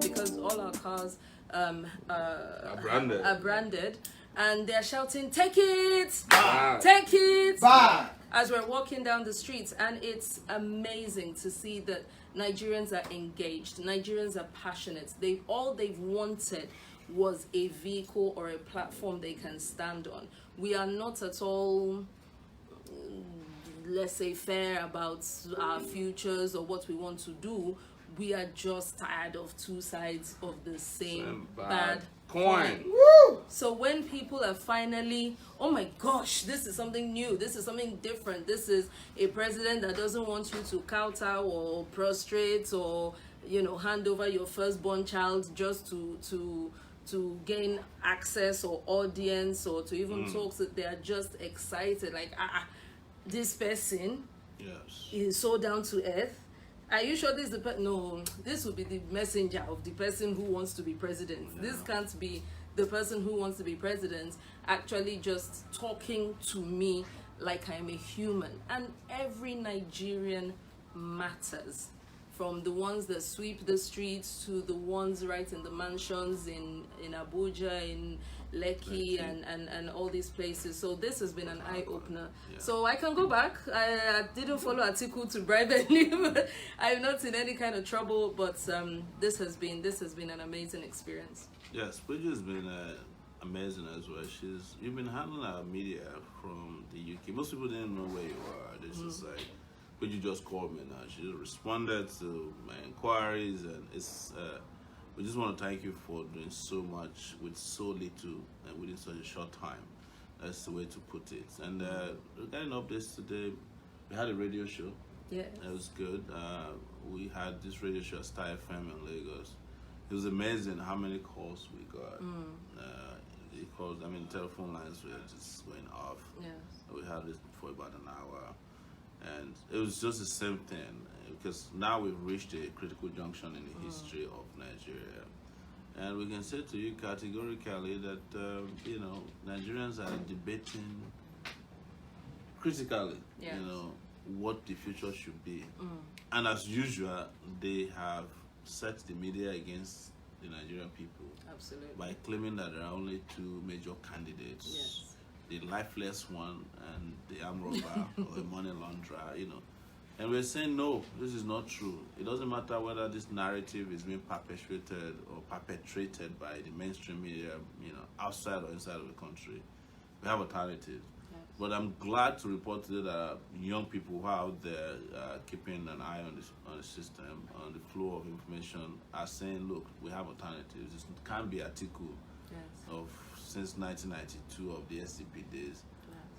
Because all our cars are branded, and they're shouting, "Take it! Back. Take it!" Back. As we're walking down the streets, and it's amazing to see that Nigerians are engaged. Nigerians are passionate. All they've wanted was a vehicle or a platform they can stand on. We are not at all, let's say, fair about our futures or what we want to do. We are just tired of two sides of the same bad coin. Woo! So when people are finally, oh my gosh, this is something new, this is something different, this is a president that doesn't want you to kowtow or prostrate or, hand over your firstborn child just to gain access or audience or to even talk, so they are just excited, like, this person is so down to earth. Are you sure this is the no, this will be the messenger of the person who wants to be president. Yeah. This can't be the person who wants to be president actually just talking to me like I'm a human. And every Nigerian matters, from the ones that sweep the streets to the ones right in the mansions in Abuja, in Lekki, and all these places. So this has been an eye-opener. Yeah. So I can go back. I didn't follow Atiku to bribe anyone. I'm not in any kind of trouble, but this has been an amazing experience. Yes, Bridget has been amazing as well. You've been handling our media from the UK. Most people didn't know where you are. This is like, but you just called me now. She just responded to my inquiries, and it's. We just want to thank you for doing so much with so little and within such a short time. That's the way to put it. And regarding updates today, we had a radio show. Yeah. It was good. We had this radio show at Star FM in Lagos. It was amazing how many calls we got. The telephone lines were just going off. Yeah. We had it for about an hour. And it was just the same thing, because now we've reached a critical junction in the history of Nigeria. And we can say to you categorically that, Nigerians are debating critically, yes, what the future should be. And as usual, they have set the media against the Nigerian people. Absolutely. By claiming that there are only two major candidates. Yes. The lifeless one and the armed robber or the money launderer, And we're saying, no, this is not true. It doesn't matter whether this narrative is being perpetuated or perpetrated by the mainstream media, outside or inside of the country. We have alternatives. Yes. But I'm glad to report today that young people who are out there keeping an eye on the system, on the flow of information, are saying, look, we have alternatives. It can't be Atiku of since 1992 of the SDP days,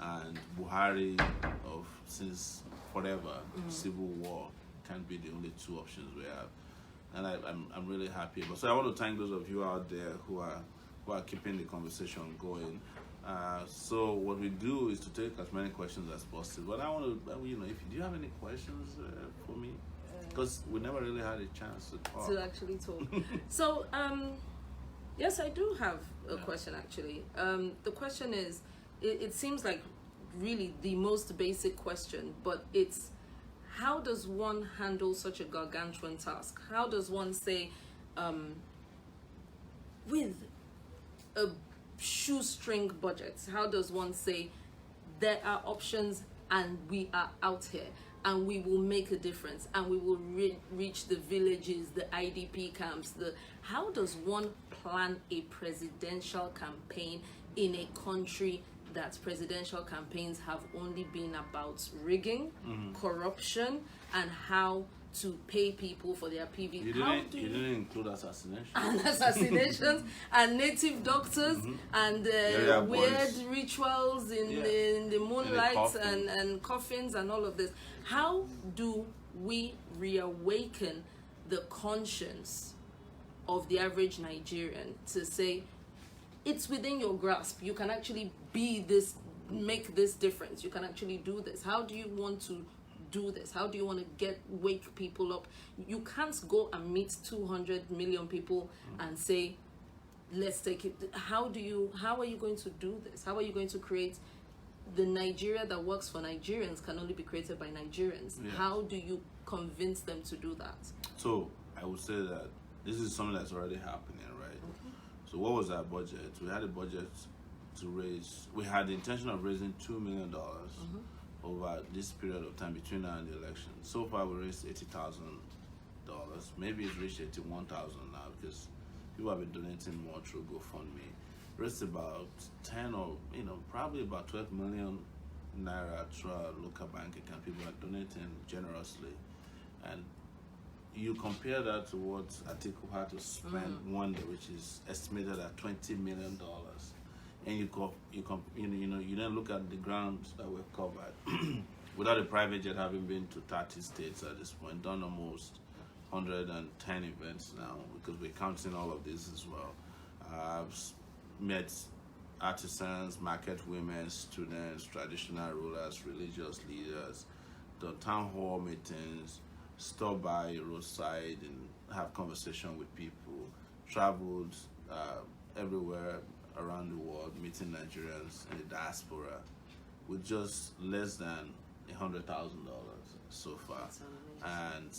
and Buhari of since forever, civil war can't be the only two options we have. And I'm really happy. So I want to thank those of you out there who are keeping the conversation going. So what we do is to take as many questions as possible. But I want to, do you have any questions for me? Because we never really had a chance to talk. To actually talk. So, yes, I do have a question, actually. The question is, it seems like really the most basic question, but it's, how does one handle such a gargantuan task? How does one say, with a shoestring budget, how does one say, there are options and we are out here and we will make a difference and we will reach the villages, the IDP camps? How does one plan a presidential campaign in a country that presidential campaigns have only been about rigging, corruption, and how to pay people for their PV? You didn't include assassinations. And assassinations and native doctors and weird rituals in the moonlight and coffins and all of this. How do we reawaken the conscience of the average Nigerian to say, it's within your grasp, you can actually be this, make this difference, you can actually do this? How do you want to do this? How do you want to wake people up? You can't go and meet 200 million people and say, let's take it. How are you going to do this? How are you going to create the Nigeria that works for Nigerians can only be created by Nigerians? Yeah. How do you convince them to do that? So I would say that this is something that's already happening, right? So what was our budget? We had a budget to raise. We had the intention of raising $2 million over this period of time between now and the election. So far, we raised $80,000. Maybe it's reached $81,000 now because people have been donating more through GoFundMe. Raised about 10 or probably about 12 million naira through our local bank account. People are donating generously, and you compare that to what Atiku had to spend one day, which is estimated at $20 million, and you then look at the grounds that were covered without a private jet having been to 30 states at this point, done almost 110 events now because we're counting all of this as well. I've met artisans, market women, students, traditional rulers, religious leaders, the town hall meetings, stop by roadside and have conversation with people, traveled everywhere around the world, meeting Nigerians in the diaspora with just less than $100,000 so far. And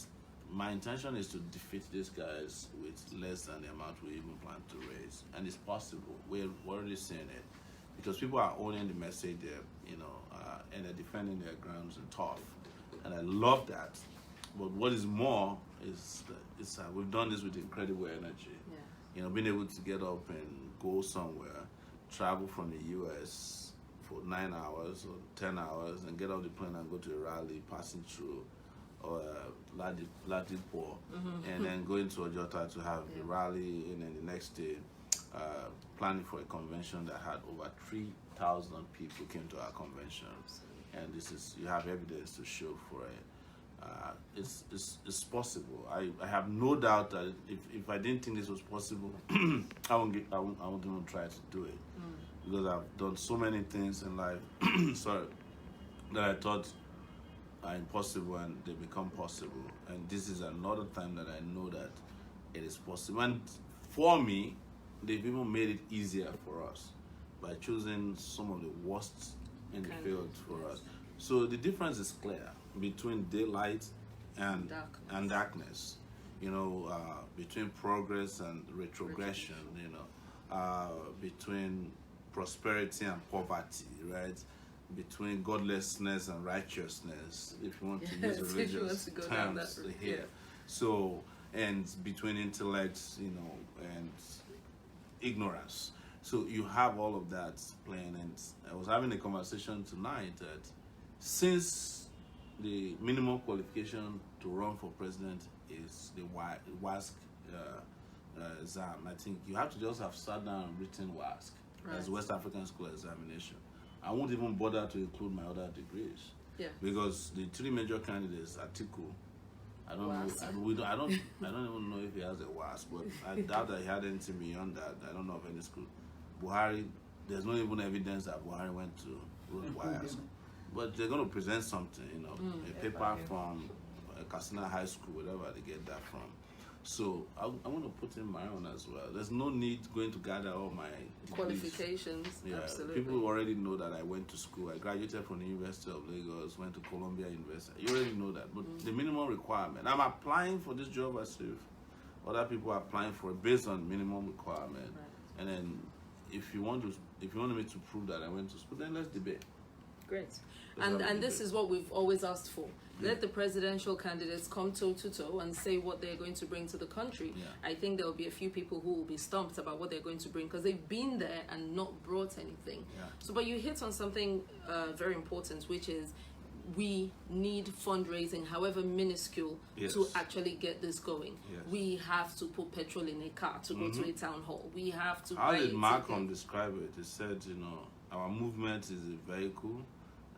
my intention is to defeat these guys with less than the amount we even plan to raise. And it's possible. We're already seeing it because people are owning the message there, and they're defending their grounds and tough. And I love that. But what is more is we've done this with incredible energy. Yeah. Being able to get up and go somewhere, travel from the US for 9 hours or 10 hours and get off the plane and go to a rally passing through or Ladipo, and then going to Ojota to have a rally, and then the next day planning for a convention that had over 3,000 people came to our convention. And you have evidence to show for it. It's possible. I have no doubt that if I didn't think this was possible, I won't even try to do it because I've done so many things in life, that I thought are impossible and they become possible. And this is another time that I know that it is possible. And for me, they've even made it easier for us by choosing some of the worst in the field for us. So the difference is clear between daylight and darkness. Between progress and retrogression. Between prosperity and poverty, right? Between godlessness and righteousness, if you want to use religious terms here. So, and between intellect, and ignorance. So you have all of that playing. And I was having a conversation tonight that since the minimum qualification to run for president is the WASC exam, I think you have to just have sat down and written WASC as West African School examination. I won't even bother to include my other degrees. Yeah. Because the three major candidates, Atiku, I don't even know if he has a WASC, but I doubt that he had anything beyond that. I don't know of any school. Buhari, there's not even evidence that Buhari went to WASC. But they're going to present something, a paper from Katsina High School, whatever they get that from. So I want to put in my own as well. There's no need going to gather all my qualifications. Yeah, absolutely. People already know that I went to school. I graduated from the University of Lagos, went to Columbia University. You already know that. But the minimum requirement, I'm applying for this job as if other people are applying for it based on minimum requirement. Right. And then if you want me to prove that I went to school, then let's debate. Great. And this is what we've always asked for. Let the presidential candidates come toe to toe and say what they're going to bring to the country. Yeah. I think there will be a few people who will be stumped about what they're going to bring because they've been there and not brought anything. Yeah. So, but you hit on something very important, which is we need fundraising, however minuscule, to actually get this going. Yes. We have to put petrol in a car to go to a town hall. We have to. How did Malcolm describe it? He said, our movement is a vehicle.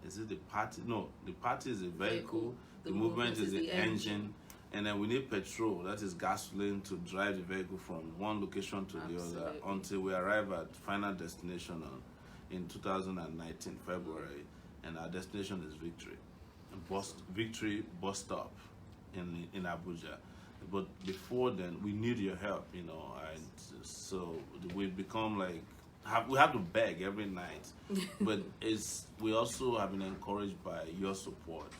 Is it the party? No, the party is a vehicle. The movement is the engine. And then we need petrol, that is gasoline, to drive the vehicle from one location to the other until we arrive at final destination in 2019, February. And our destination is Victory. Victory bus stop in Abuja. But before then, we need your help, and so we become like we have to beg every night, but we also have been encouraged by your support.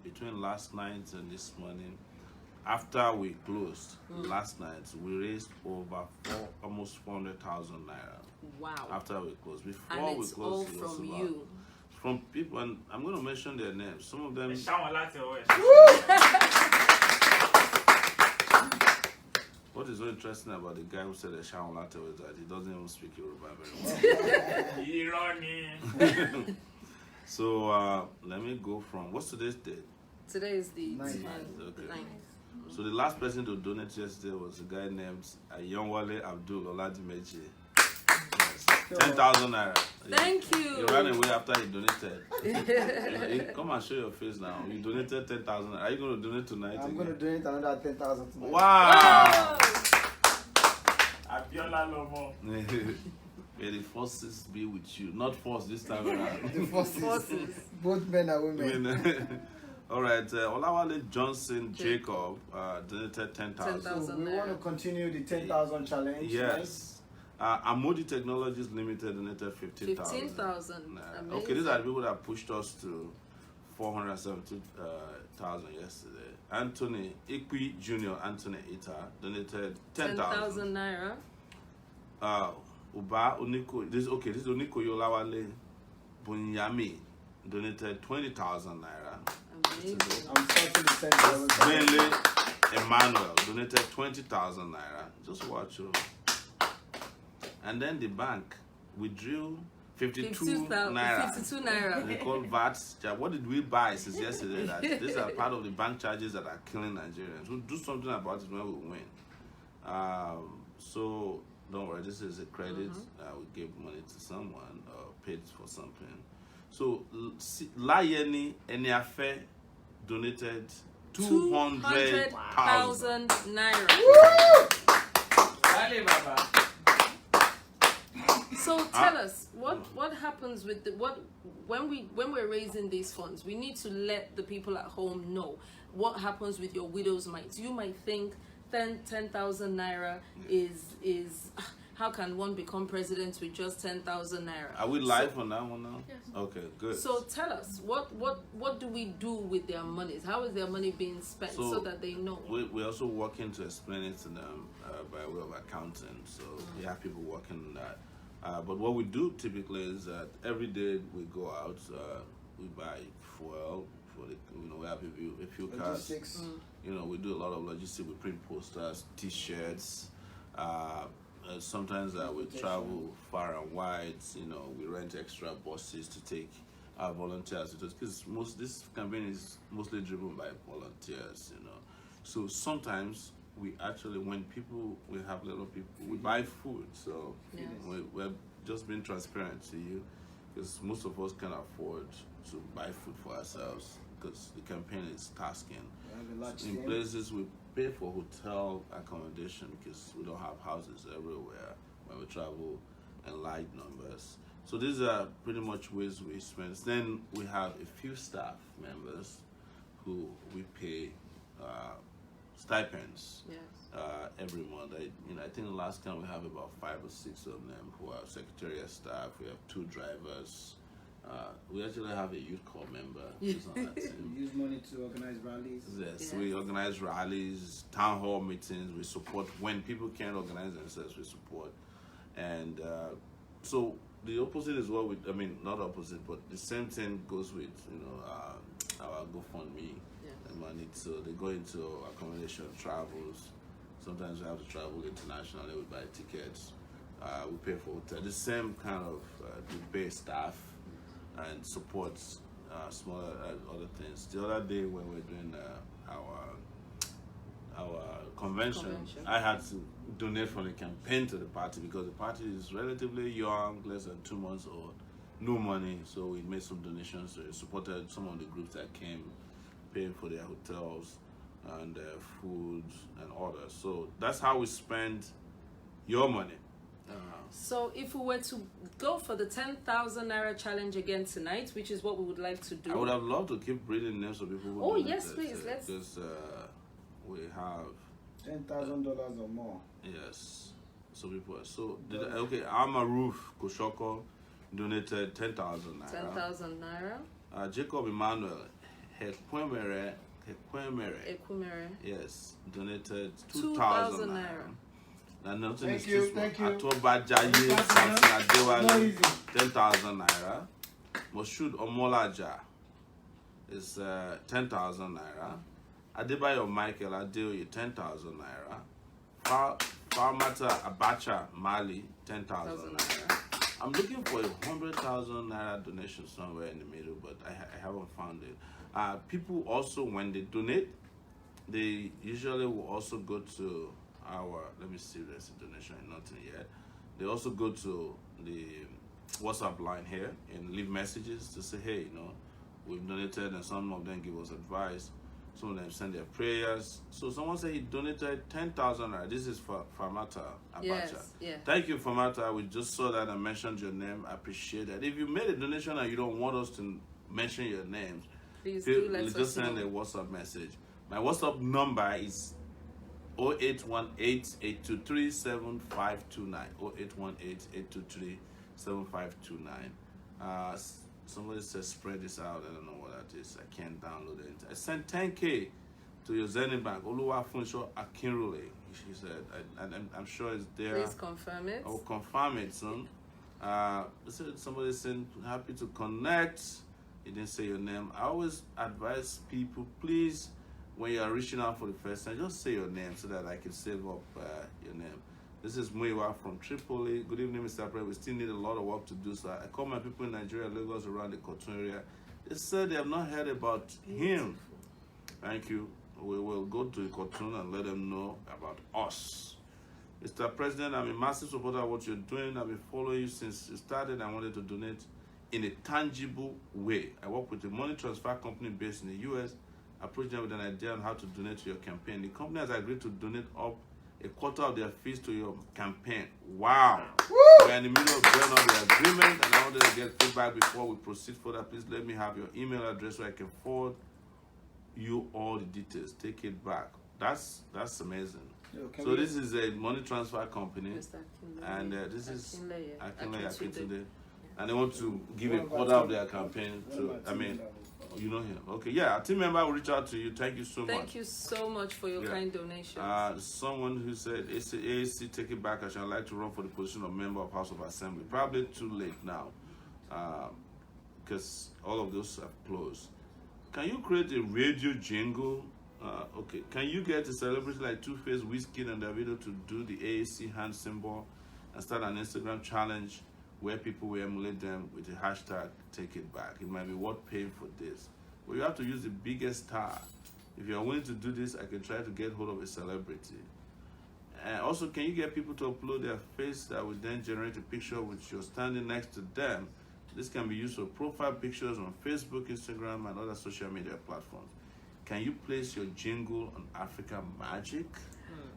Between last night and this morning, after we closed last night, we raised over almost 400,000 naira. Wow! After we closed, before and we it's closed, all from you. From people, and I'm going to mention their names. Some of them. What is so interesting about the guy who said the Shaun Latte was that he doesn't even speak Yoruba very well. So let me go from, what's today's date? Today is the 9th. Okay. 9th. So the last person to donate yesterday was a guy named Ayonwale Abdul Oladimeji. Yes. 10,000 naira. Thank you. He ran away after he donated. Come and show your face now. You donated 10,000. Are you going to donate tonight? I'm going to donate another 10,000 tonight. Wow. Abiola Lomo. May the forces be with you. Not force this time around. The forces. Both men and women. All right. Olawale Johnson Jacob donated 10,000. So we want to continue the 10,000 challenge. Yes. Amodi Technologies Limited donated 15,000. 15,000. Okay, these are the people that pushed us to 470,000 yesterday. Anthony Ikwi Jr. Anthony Ita donated 10,000 naira. Uba Uniko. This is Uniko Yolawale Bunyami donated 20,000 naira. Amazing. I'm starting to send them. Mainly Emmanuel donated 20,000 naira. Just watch you. And then the bank withdrew 52 naira. 52 naira. They call VAT. What did we buy since yesterday? That these are part of the bank charges that are killing Nigerians. We'll do something about it when we win. So don't worry, this is a credit. We gave money to someone or paid for something. So Layeni Eniafe donated 200,000 naira. So tell us what happens with when we're raising these funds. We need to let the people at home know what happens with your widow's mites. You might think 10,000 naira is how can one become president with just 10,000 naira? Are we live on that one now? Yes. Okay, good. So tell us what do we do with their monies? How is their money being spent so that they know? We're also working to explain it to them by way of accounting. So we have people working on that. But what we do typically is that every day we go out, we buy fuel for the, we have a few cars. We do a lot of logistics. We print posters, T-shirts. Sometimes we travel far and wide. We rent extra buses to take our volunteers. Because this campaign is mostly driven by volunteers. So sometimes we actually, when we have little people, we buy food. So we're just being transparent to you, because most of us can afford to buy food for ourselves, because the campaign is tasking. In places we pay for hotel accommodation because we don't have houses everywhere when we travel in large numbers. So these are pretty much ways we spend. Then we have a few staff members who we pay stipends every month. I think the last time we have about 5 or 6 of them who are secretariat staff. We have 2 drivers. We actually have a youth corps member who's on that team. We use money to organize rallies. Yes, we organize rallies, town hall meetings. We support when people can't organize themselves. We support, and so the opposite is what not opposite, but the same thing goes with our GoFundMe. Money, so they go into accommodation, travels. Sometimes we have to travel internationally. We buy tickets. We pay for hotel. The same kind of we pay staff and supports smaller other things. The other day when we were doing our convention, I had to donate from the campaign to the party because the party is relatively young, less than 2 months old, no money. So we made some donations. We supported some of the groups that came, paying for their hotels and their food and others. So that's how we spend your money. So if we were to go for the 10,000 naira challenge again tonight, which is what we would like to do. I would have loved to keep reading names of people who Oh yes, please. Let's. Because we have $10,000 or more. Yes. So people. So okay, Amaruf Koshoko donated 10,000 naira. 10,000 naira. Jacob Emmanuel Ekwemere. Yes, donated 2,000 naira. And nothing is too small. Atoba Jaye Samson Adewale 10,000 naira. Moshood Omolaja is 10,000 naira. Adebayo Michael Adeoye 10,000 naira. Farmata Abacha Mali 10,000 naira. I'm looking for 100,000 naira donation somewhere in the middle, but I haven't found it. People also, when they donate, they usually will also go to our, let me see if there's a donation, nothing yet. They also go to the WhatsApp line here and leave messages to say, hey, we've donated, and some of them give us advice. Some of them send their prayers. So someone said he donated 10,000 naira. This is for Famata Abacha. Yes, yeah. Thank you, Famata. We just saw that and mentioned your name. I appreciate that. If you made a donation and you don't want us to mention your names, please do let us just send a WhatsApp message. My WhatsApp number is 0818-823-7529. 0818-823-7529. Somebody says spread this out. I don't know what that is. I can't download it. I sent 10K to your Zenith Bank. Oluwafunso Akinrule. She said, and I'm sure it's there. Please confirm it. I'll confirm it soon. Somebody said happy to connect. You didn't say your name. I always advise people, please, when you are reaching out for the first time, just say your name so that I can save up your name. This is Muiwa from Tripoli. Good evening, Mr. President. We still need a lot of work to do. So I call my people in Nigeria, Lagos, around the Kotun area. They said they have not heard about him. Thank you. We will go to the Kotun and let them know about us. Mr. President, I'm a massive supporter of what you're doing. I've been following you since you started. I wanted to donate in a tangible way. I work with a money transfer company based in the U.S. I approached them with an idea on how to donate to your campaign. The company has agreed to donate up a quarter of their fees to your campaign. Wow. Woo! We're in the middle of going on the agreement, and I wanted to get feedback before we proceed further. Please let me have your email address so I can forward you all the details. Take it back. That's amazing. So this is a money transfer company, and this is Akinle. And they want to give a quarter of their campaign to, you know him. Okay, yeah, a team member will reach out to you. Thank you so much. Thank you so much for your kind donation. Someone who said, AAC, take it back. I should like to run for the position of member of House of Assembly. Probably too late now, because all of those have closed. Can you create a radio jingle? Okay, can you get a celebrity like Two-Face, Wizkid, and Davido to do the AAC hand symbol and start an Instagram challenge where people will emulate them with the hashtag take it back? It might be worth paying for this. But you have to use the biggest star. If you're willing to do this, I can try to get hold of a celebrity. And also, can you get people to upload their face that will then generate a picture with you standing next to them? This can be used for profile pictures on Facebook, Instagram, and other social media platforms. Can you place your jingle on African Magic?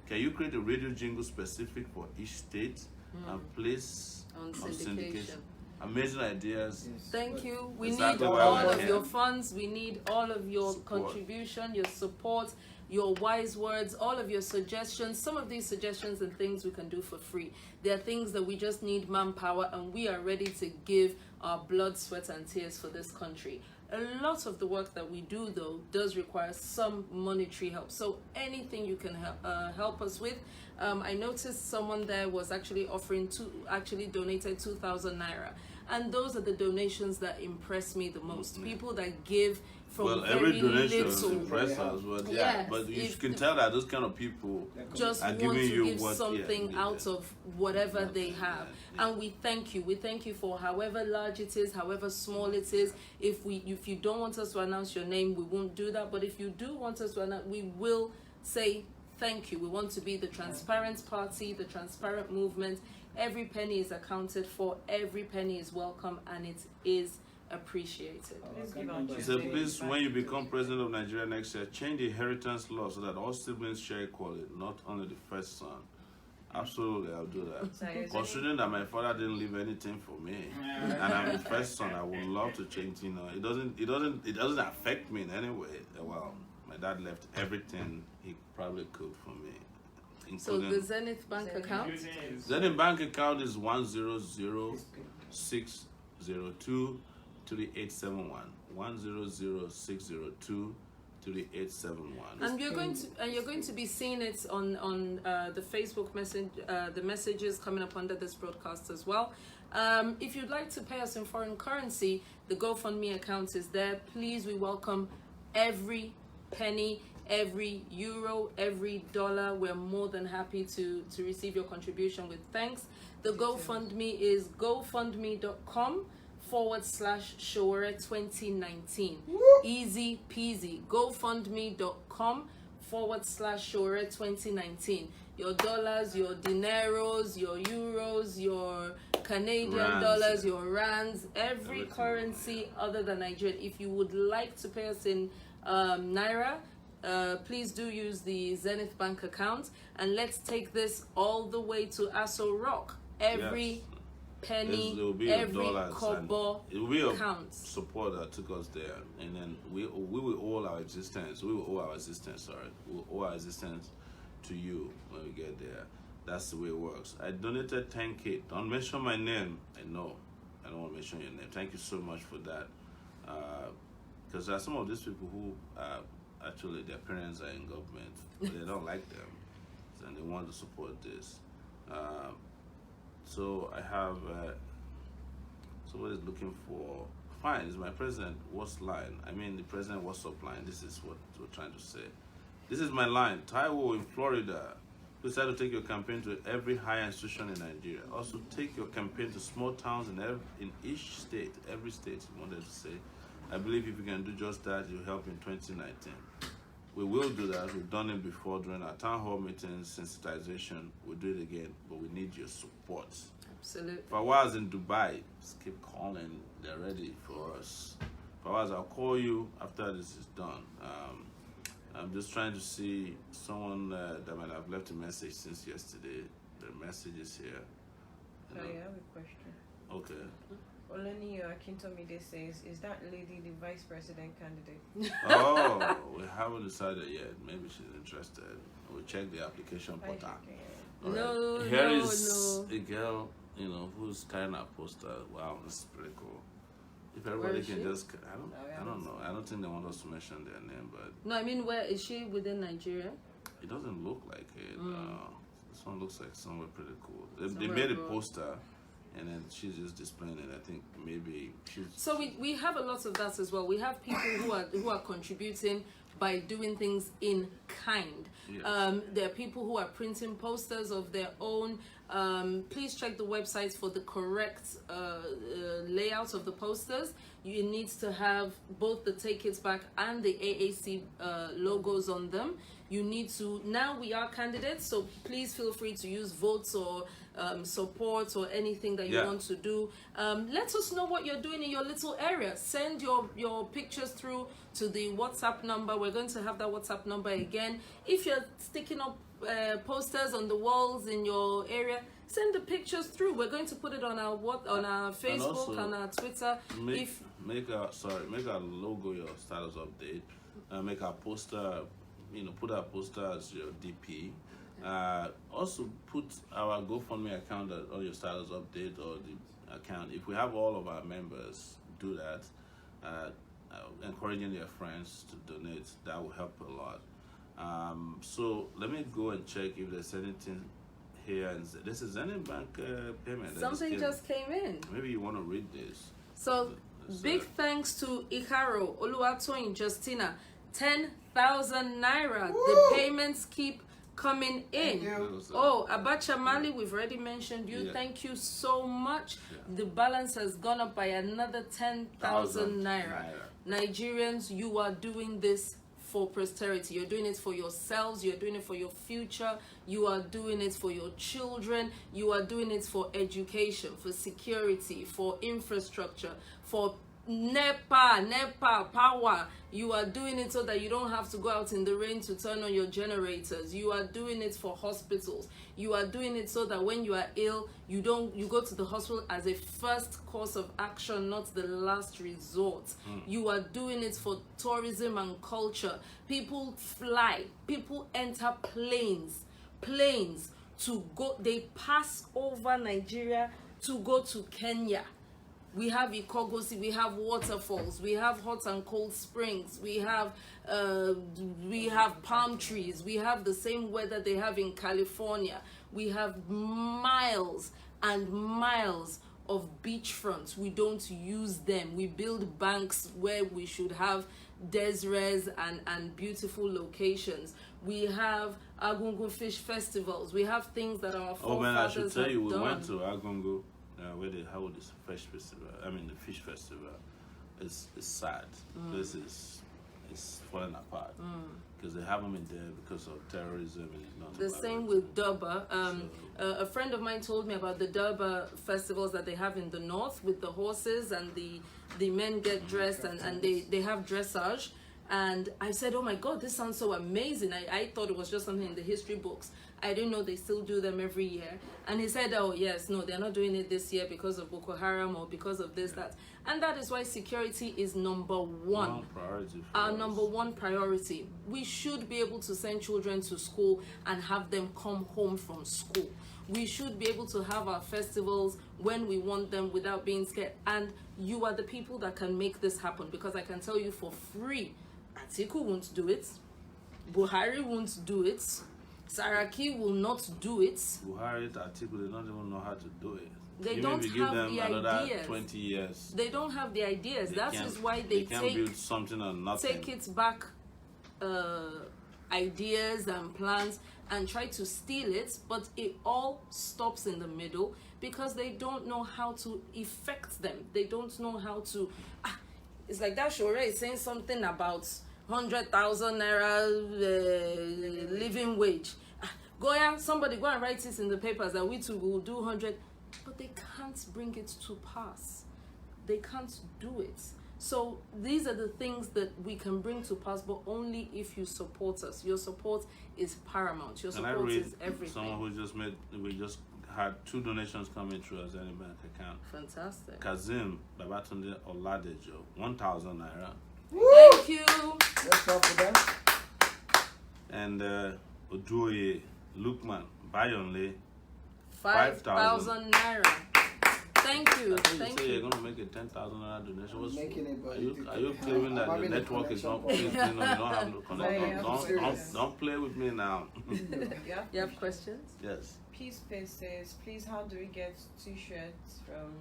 Can you create a radio jingle specific for each state and place on syndication? Amazing ideas. Yes. Thank you. We need all of your funds. We need all of your contribution, your support, your wise words, all of your suggestions. Some of these suggestions and things we can do for free. There are things that we just need manpower, and we are ready to give our blood, sweat, and tears for this country. A lot of the work that we do, though, does require some monetary help. So anything you can help us with. I noticed someone there was actually donated 2,000 naira. And those are the donations that impress me the most. People that give from every donation impresses us. But you can tell that those kind of people just are want giving to give something out of whatever they have. And we thank you. We thank you for however large it is, however small it is. If you don't want us to announce your name, we won't do that. But if you do want us to announce, we will say thank you. We want to be the transparent party, the transparent movement. Every penny is accounted for, every penny is welcome, and it is appreciated. So please, when you become president of Nigeria next year, change the inheritance law so that all siblings share equally, not only the first son. Absolutely, I'll do that. Considering that my father didn't leave anything for me, and I'm the first son, I would love to change. It doesn't affect me in any way. Well, my dad left everything he probably could for me. So the Zenith Bank account? Zenith Bank account is 100-602-3871. 100-602-3871. And you're going to be seeing it on the Facebook message, the messages coming up under this broadcast as well. If you'd like to pay us in foreign currency, the GoFundMe account is there. Please, we welcome every penny, every euro, every dollar. We're more than happy to receive your contribution with thanks. The GoFundMe is gofundme.com/Sowore 2019. Easy peasy. gofundme.com/Sowore 2019. Your dollars, your dineros, your euros, your Canadian Rands. dollars, your rands, every currency other than Nigerian. If you would like to pay us in Naira, please do use the Zenith Bank account, and let's take this all the way to Aso Rock. Every penny, every kobo it will be counts. Support that took us there, and then we will owe our existence. We will owe our existence. Sorry, we will owe our existence to you when we get there. That's the way it works. I donated 10K. Don't mention my name. I know. I don't want to mention your name. Thank you so much for that. Because there are some of these people who actually their parents are in government, but they don't like them, and they want to support this. So I have somebody's looking for. Fine, is my president what's line? I mean the president WhatsApp line. This is what we're trying to say. This is my line. Taiwo in Florida. Please try to take your campaign to every higher institution in Nigeria. Also take your campaign to small towns in each state, every state you wanted to say. I believe if you can do just that, you'll help in 2019. We will do that. We've done it before during our town hall meetings, sensitization. We'll do it again, but we need your support. Absolutely. Fawaz in Dubai, just keep calling. They're ready for us. Fawaz, I'll call you after this is done. I'm just trying to see someone that might have left a message since yesterday. The message is here. I have a question. Okay. Oleni Akintomide says, is that lady the vice president candidate? Oh, we haven't decided yet. Maybe she's interested. We'll check the application portal. All right. No, Here is a girl, who's carrying a poster. Wow, this is pretty cool. If everybody can just, I don't know. I don't think they want us to mention their name, but. No, I mean, where is she within Nigeria? It doesn't look like it. This one looks like somewhere pretty cool. They made a poster, and then she's just displaying it. I think maybe she's. So we have a lot of that as well. We have people who are contributing by doing things in kind. Yes. There are people who are printing posters of their own. Please check the websites for the correct layout of the posters. You need to have both the Take It Back and the AAC logos on them. You need to, now we are candidates, so please feel free to use votes or support or anything that you want to do. Let us know what you're doing in your little area. Send your pictures through to the WhatsApp number. We're going to have that WhatsApp number again. If you're sticking up posters on the walls in your area, send the pictures through. We're going to put it on our Facebook, on our Twitter. Make our logo your status update. Make our poster, put our poster as your DP. Also put our GoFundMe account on your status update or the account. If we have all of our members do that, encouraging their friends to donate, that will help a lot. So let me go and check if there's anything here. And this is Zenith Bank payment. Something just came in. Maybe you want to read this. So big thanks to Ikaro, Oluwatoyin, Justina, 10,000 Naira. Woo! The payments keep coming in. You. Oh, Abacha Mali, we've already mentioned you. Yeah. Thank you so much. Yeah. The balance has gone up by another 10,000 Naira. Nigerians, you are doing this for posterity. You're doing it for yourselves. You're doing it for your future. You are doing it for your children. You are doing it for education, for security, for infrastructure, for NEPA power. You are doing it so that you don't have to go out in the rain to turn on your generators. You are doing it for hospitals. You are doing it so that when you are ill, you go to the hospital as a first course of action, not the last resort. You are doing it for tourism and culture. People fly, people enter planes planes to go. They pass over Nigeria to go to Kenya. We have Ikogosi, we have waterfalls, we have hot and cold springs, we have palm trees, we have the same weather they have in California. We have miles and miles of beachfronts. We don't use them. We build banks where we should have desres and beautiful locations. We have Agungu fish festivals. We have things that our forefathers have done. Oh man, I should tell you, we went to Agungu where they held this fish festival. I mean the fish festival. It's sad. This is falling apart because they haven't been there because of terrorism and the same with Durbar. A friend of mine told me about the Durbar festivals that they have in the north with the horses, and the men get dressed and they have dressage. And I said, oh my God, this sounds so amazing. I thought it was just something in the history books. I didn't know they still do them every year. And he said, oh yes, no, they're not doing it this year because of Boko Haram or because of this, that. And that is why security is number one. Our number one priority. We should be able to send children to school and have them come home from school. We should be able to have our festivals when we want them without being scared. And you are the people that can make this happen, because I can tell you for free, Atiku won't do it. Buhari won't do it. Saraki will not do it. Buhari, Atiku, they don't even know how to do it. They Even don't if you have give them the another ideas. 20 years. They don't have the ideas. That is why they can't build something on nothing. take it back ideas and plans and try to steal it, but it all stops in the middle because they don't know how to effect them. They don't know how to. It's like that Sowore is saying something about 100,000 naira living wage. Somebody go and write this in the papers that we too will do 100, but they can't bring it to pass. They can't do it. So these are the things that we can bring to pass, but only if you support us. Your support is paramount. Your support is everything. Someone we just had 2 donations coming through as Zenith Bank account. Fantastic. Kazim Babatunde Oladejo, 1,000 naira. Thank you. Let's clap for them. And Oduoye Lukman Bayonle, 5,000 naira. Thank you. I think Thank you say you. you're going to make a 10,000 naira donation. I'm making it, but Are you claiming that the network is not? You don't have no connection. Don't play with me now. You have questions? Yes. Peace Space says, please, how do we get t-shirts from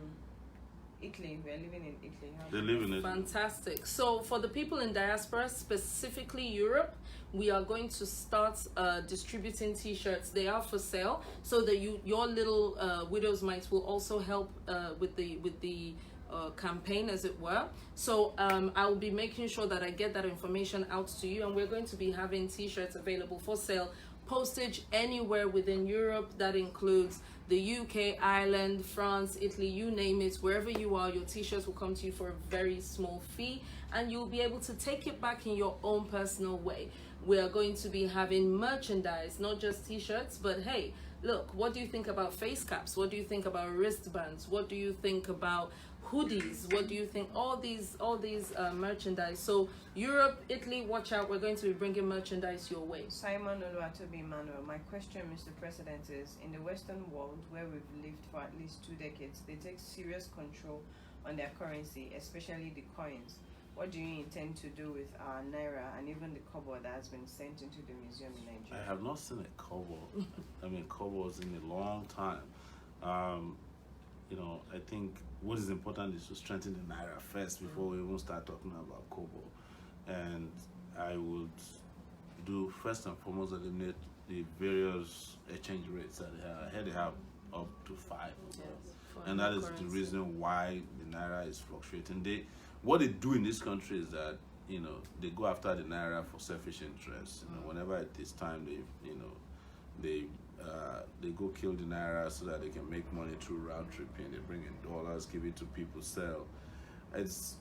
Italy? We're living in Italy. They live in it. Fantastic. So for the people in diaspora, specifically Europe, we are going to start distributing t-shirts. They are for sale, so that your little widow's mites will also help with the campaign, as it were. So I will be making sure that I get that information out to you, and we're going to be having t-shirts available for sale. Postage anywhere within Europe. That includes the UK, Ireland, France, Italy, you name it. Wherever you are, your t-shirts will come to you for a very small fee, and you'll be able to take it back in your own personal way. We are going to be having merchandise, not just t-shirts, but hey, look, what do you think about face caps? What do you think about wristbands? What do you think about hoodies? What do you think? All these merchandise. So Europe, Italy, watch out. We're going to be bringing merchandise your way. Simon Oluwatobi Emmanuel, my question, Mr. President, is in the Western world where we've lived for at least 2 decades, they take serious control on their currency, especially the coins. What do you intend to do with our naira and even the kobo that has been sent into the museum in Nigeria? I have not seen a kobo. I mean, kobos in a long time. I think what is important is to strengthen the naira first before we even start talking about kobo. And I would do first and foremost eliminate the various exchange rates that they have. I heard they have up to 5. Yes, and that is the reason why the naira is fluctuating. What they do in this country is that they go after the naira for selfish interests. Whenever it is time, they go kill the naira so that they can make money through round tripping. They bring in dollars, give it to people, sell. As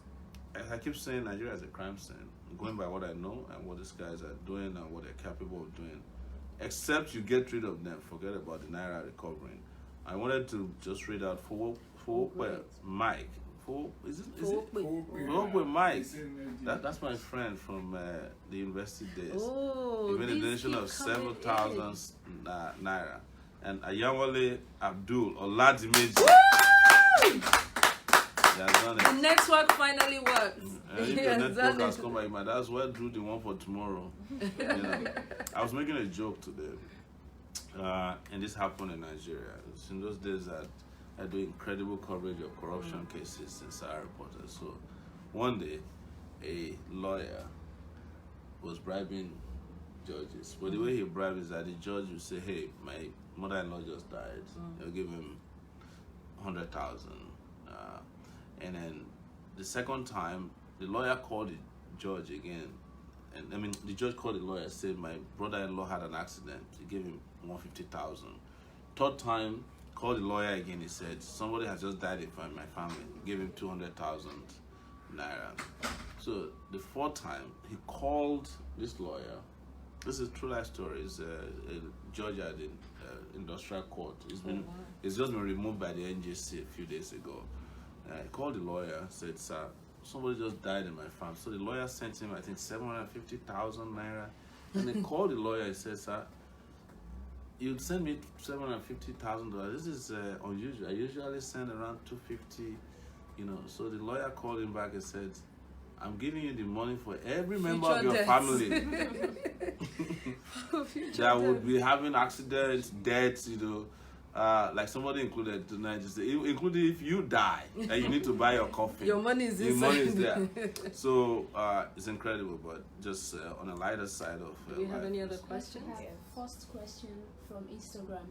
I keep saying, Nigeria is a crime scene. Going by what I know and what these guys are doing and what they're capable of doing, except you get rid of them, forget about the naira recovering. I wanted to just read out for Mike Is it Mike? That's my friend from the university days. Oh, he made a these donation keep of coming 7,000 naira. And Ayawale Abdul Oladimeji. He has done The it. network finally works. And if He your has network done has it. come by, you might as well do the one for tomorrow. I was making a joke today, and this happened in Nigeria. It's in those days that I do incredible coverage of corruption cases in Sowore Reporters. So one day, a lawyer was bribing judges. But the way he bribed is that the judge would say, "Hey, my mother-in-law just died. They'll give him 100,000." And then the second time, the lawyer called the judge again. And I mean, the judge called the lawyer and said, "My brother-in-law had an accident." He gave him 150,000. Third time, called the lawyer again. He said, "Somebody has just died in my family." Gave him 200,000 naira. So the fourth time, he called this lawyer. This is a true life story. It's a judge at the industrial court. It's just been removed by the NJC a few days ago. He called the lawyer, said, "Sir, somebody just died in my farm." So the lawyer sent him, I think, 750,000 naira. And they called the lawyer and said, "Sir, you'd send me $750,000. This is unusual. I usually send around 250, So the lawyer called him back and said, "I'm giving you the money for every member of your family that would be having accidents, deaths, like somebody included tonight, just including if you die and you need to buy your coffin. Your money is Your inside. money is there." So it's incredible, but just on a lighter side of Do you have life. any other I questions? have first question from Instagram.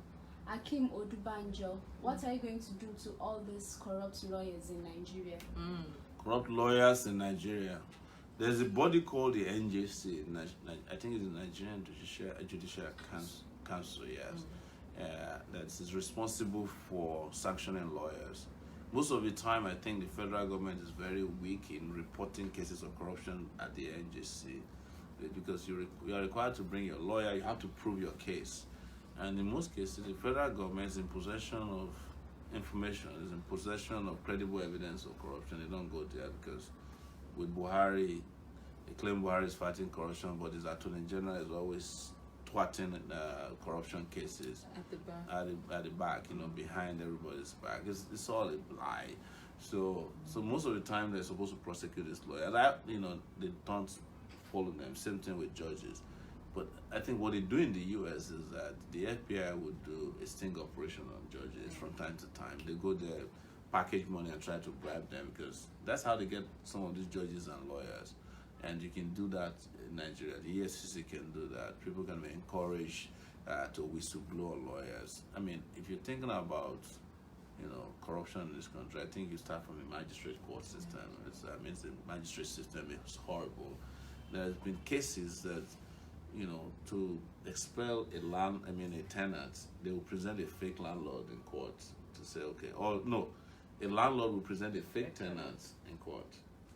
Akim Odubanjo, what are you going to do to all these corrupt lawyers in Nigeria? Corrupt lawyers in Nigeria. There's a body called the NJC. I think it's the Nigerian Judicial Council. Yes. That is responsible for sanctioning lawyers. Most of the time, I think the federal government is very weak in reporting cases of corruption at the NJC, because you are required to bring your lawyer. You have to prove your case, and in most cases, the federal government is in possession of information, is in possession of credible evidence of corruption. They don't go there because with Buhari, they claim Buhari is fighting corruption, but his Attorney General is always twatting corruption cases At the back. at the back, behind everybody's back. It's all a lie. So most of the time they're supposed to prosecute this lawyer. They don't follow them. Same thing with judges. But I think what they do in the US is that the FBI would do a sting operation on judges from time to time. They go there, package money and try to bribe them, because that's how they get some of these judges and lawyers. And you can do that in Nigeria. The EFCC can do that. People can be encouraged to whistleblow lawyers. I mean, if you're thinking about, corruption in this country, I think you start from the magistrate court system. The magistrate system is horrible. There's been cases that, to expel a tenant, they will present a fake landlord in court to say, okay, or no, a landlord will present a fake tenant in court.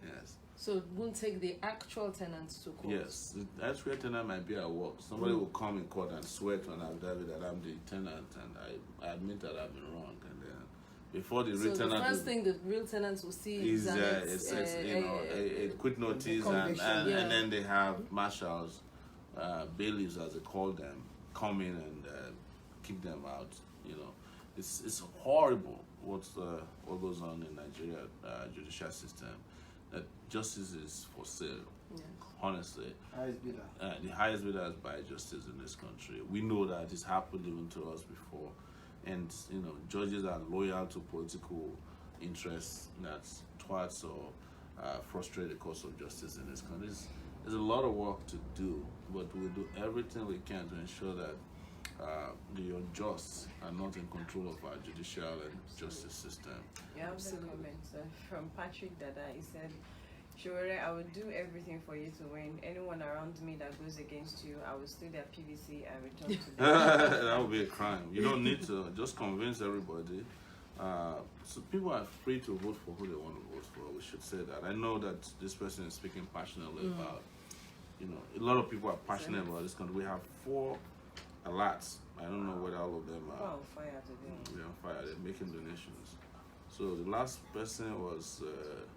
Yes. So it won't take the actual tenants to court. Yes, the actual tenant might be at work. Somebody will come in court and swear to an affidavit that I'm the tenant and I admit that I've been wrong. And then before the real So tenant the first thing the real tenants will see is a a quit notice, conviction. and then they have marshals, bailiffs as they call them, come in and kick them out. It's horrible what goes on in Nigeria judicial system. That justice is for sale. Yes. Honestly, Highest bidder. the highest bidders buy justice in this country. We know that this happened even to us before, and judges are loyal to political interests that thwarts or frustrate the course of justice in this country. There's a lot of work to do, but we do everything we can to ensure that the unjust are not in control of our judicial and justice system. You have some comments from Patrick Dada. He said, "Sowore, I will do everything for you to win. Anyone around me that goes against you, I will steal their PVC and return to them." That would be a crime. You don't need to just convince everybody. So people are free to vote for who they want to vote for. We should say that. I know that this person is speaking passionately about, a lot of people are passionate about this country. We have 4 alerts. I don't know whether all of them People are are on fire today. they're on fire. They're making donations. So the last person was.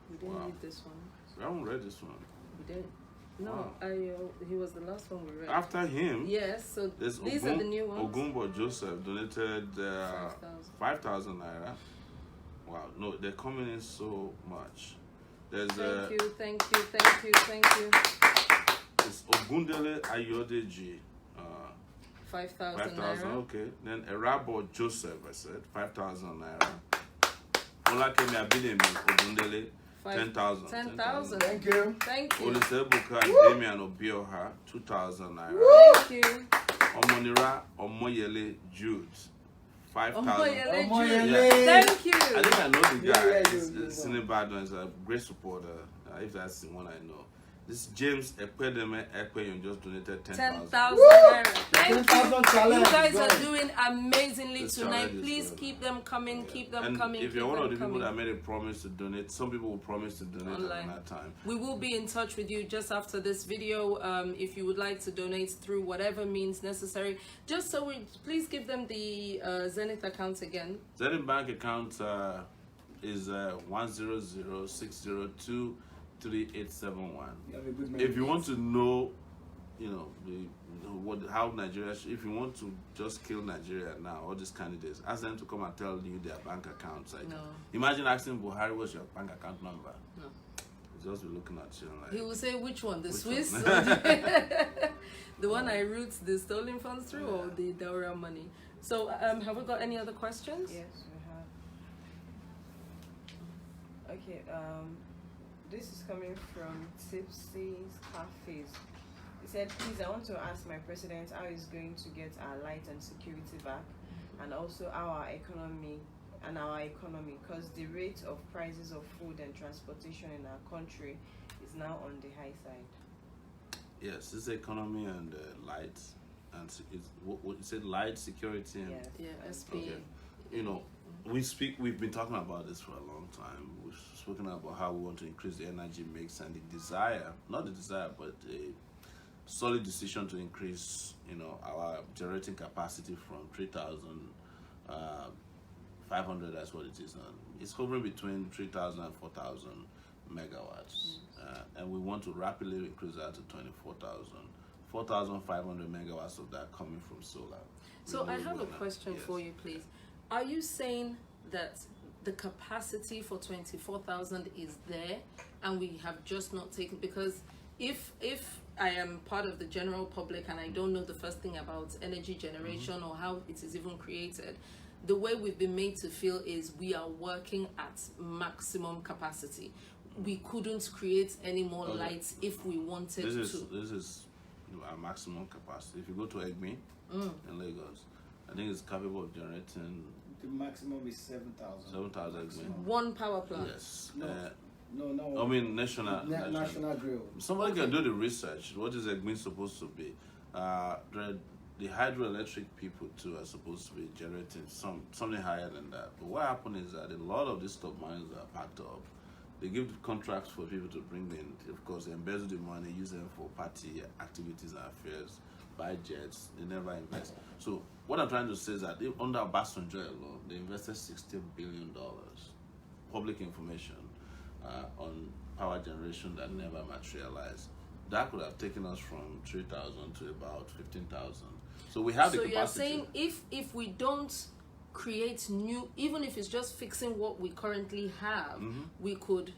We didn't Wow. read this one. We haven't read this one. We did. No, Wow. he was the last one we read. After him, Yes, so there's these are the new ones. Ogumbo Joseph donated 5,000. 5,000 naira. Wow, no, they're coming in so much. There's Thank you. it's Ogundele Ayodeji. 5,000 5,000, naira. okay. Then Erabo Joseph, I said, 5,000 naira. Olakemi Abidemi Ogundele, 10,000. 10,000. Thank you. Thank you. Olisebuka Damian Obioha, 2,000 naira. Thank you. Omonira Omoyele Jude, 5,000. Omoyele Omoyele. Jude. Thank you. I think I know the guy. Yeah, He's you know. Sinebadon is a great supporter. If that's the one I know. This James Ekpedeme Ekpeyon just donated 10,000. 10,000 naira. Thank 10,000 you. challenge. You guys Go are ahead. doing amazingly This tonight. challenge is Please good. keep them coming. Keep them And coming. if keep you're one them of the people coming. that made a promise to donate, some people will promise to donate Online. at that time. We will be in touch with you just after this video. If you would like to donate through whatever means necessary, just so please give them the Zenith account again. Zenith Bank account is 100-602-3871. You have a good If you memory. want to know, how Nigeria, if you want to just kill Nigeria now, all these candidates, ask them to come and tell you their bank accounts. Like, No. imagine asking Buhari, what's your bank account number? No. He'll just be looking at you and like, He will say which one, the Which Swiss, one? or the one I route the stolen funds through, or the Daura money. So, have we got any other questions? Yes, we have. Okay, this is coming from Tipsy's Cafes. He said, please, I want to ask my president how he's going to get our light and security back, and also our economy, because the rate of prices of food and transportation in our country is now on the high side. yes, this is economy and light. And it's, what you said, light, security, and Yes. Yeah, SP. okay. We've been talking about this for a long time. We've spoken about how we want to increase the energy mix and the desire, not the desire, but a solid decision to increase, our generating capacity from 3,500, that's what it is now. It's hovering between 3,000 and 4,000 megawatts. And we want to rapidly increase that to 24,000. 4,500 megawatts of that coming from solar. So I have a Renewable question energy. for Yes. you, please. Are you saying that the capacity for 24,000 is there and we have just not taken, because if I am part of the general public and I don't know the first thing about energy generation or how it is even created, the way we've been made to feel is we are working at maximum capacity. We couldn't create any more Okay. lights if we wanted This to. is our maximum capacity. If you go to Egmi in Lagos, I think it's capable of generating The maximum is 7,000. 7,000 Egmi. One power plant. Yes. No. I mean national. National grill. Somebody can do the research. What is Egmi supposed to be? The hydroelectric people too are supposed to be generating something higher than that. But what happened is that a lot of these top mines are packed up. They give contracts for people to bring in. Of course, they embezzle the money, use them for party activities and affairs, buy jets. They never invest. So what I'm trying to say is that under Obasanjo alone, they invested $60 billion, public information, on power generation that never materialized. That could have taken us from 3,000 to about 15,000. So we have the So capacity. you're saying if we don't create new, even if it's just fixing what we currently have, we could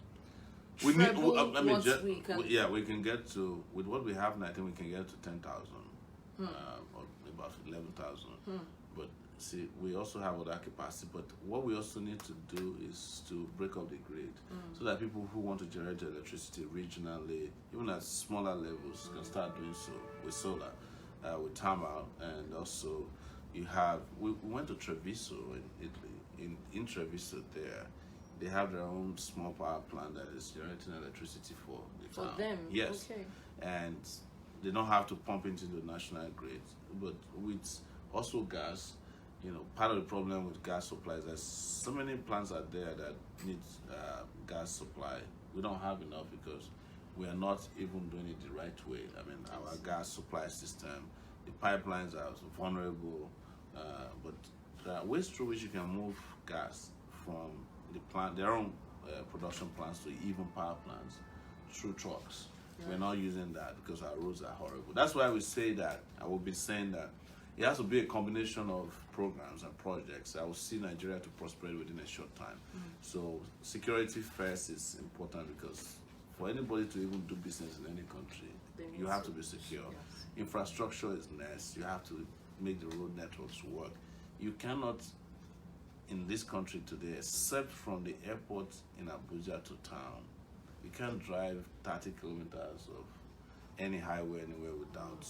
we need. treble I mean, what we can. we can get to, with what we have now. I think we can get to 10,000 or about 11,000. But see, we also have other capacity. But what we also need to do is to break up the grid so that people who want to generate electricity regionally, even at smaller levels, can start doing so with solar, with thermal, and also you have. We went to Treviso in Italy. In Treviso, there, they have their own small power plant that is generating electricity for the For town. them, Yes. okay. And they don't have to pump into the national grid. But with also gas, part of the problem with gas supply is that so many plants are there that need gas supply. We don't have enough because we are not even doing it the right way. I mean, our gas supply system, the pipelines are vulnerable, but there are ways through which you can move gas from their own production plants to even power plants through trucks. Yeah. We're not using that because our roads are horrible. That's why we say that. I will be saying that it has to be a combination of programs and projects that will see Nigeria to prosper within a short time. So security first is important because for anybody to even do business in any country, you have to be secure. Yes. Infrastructure is next. You have to make the road networks work. You cannot, in this country today, except from the airport in Abuja to town, you can't drive 30 kilometers of any highway anywhere without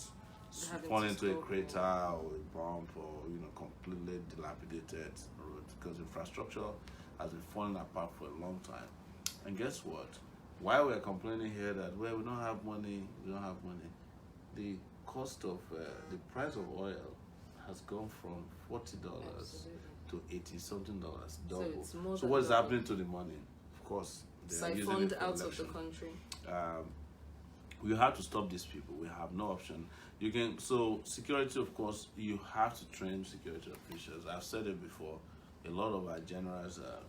Having falling to into a stop. crater or a bump or completely dilapidated road because infrastructure has been falling apart for a long time. And guess what? While we're complaining here that we don't have money, the cost of the price of oil has gone from $40 to $80-something, double. it's more So than what is double. happening to the money? Of course, they are using it Siphoned for out of the election. country. We have to stop these people. We have no option. So security, of course, you have to train security officials. I've said it before. A lot of our generals are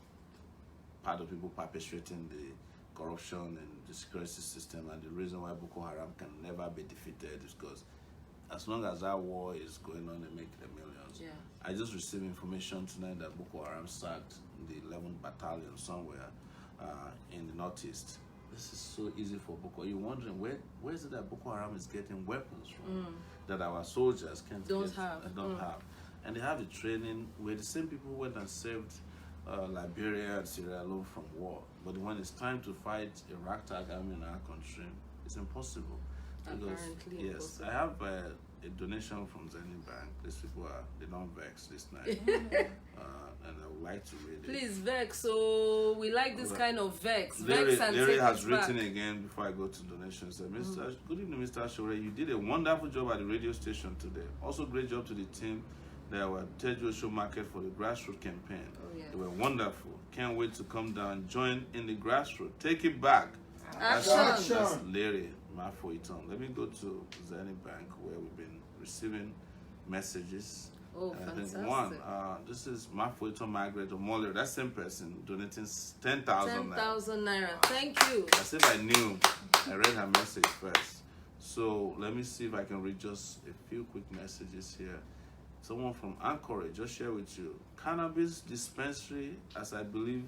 part of people perpetuating the corruption in the security system, and the reason why Boko Haram can never be defeated is because as long as that war is going on, they make the millions. Yeah. I just received information tonight that Boko Haram sacked the 11th battalion somewhere in the northeast. This is so easy for Boko. You're wondering where is it that Boko Haram is getting weapons from that our soldiers don't have, and they have the training. We're the same people who went and saved Liberia and Sierra Leone from war, but when it's time to fight a ragtag army in our country, it's impossible. Apparently yes, impossible. I have a donation from Zenith Bank. These people they don't vex this night, and I would like to read it. Please vex. So we like this kind of vex. Larry, Vex and Larry take has it back. written again before I go to donations. Good evening, Mr. Sowore. You did a wonderful job at the radio station today. Also, great job to the team that were at Tejo Show Market for the Grassroots campaign. Oh, yeah. They were wonderful. Can't wait to come down and join in the Grassroots. Take it back. Action. That's Larry Mafoiton. Let me go to Zenith Bank where we've been receiving messages. Oh, And I fantastic. think one, this is Mafoiton Margaret Omoler, that same person, donating 10,000 naira. 10,000 naira. Thank you. As if I knew. I read her message first. So let me see if I can read just a few quick messages here. Someone from Anchorage just share with you. Cannabis dispensary, as I believe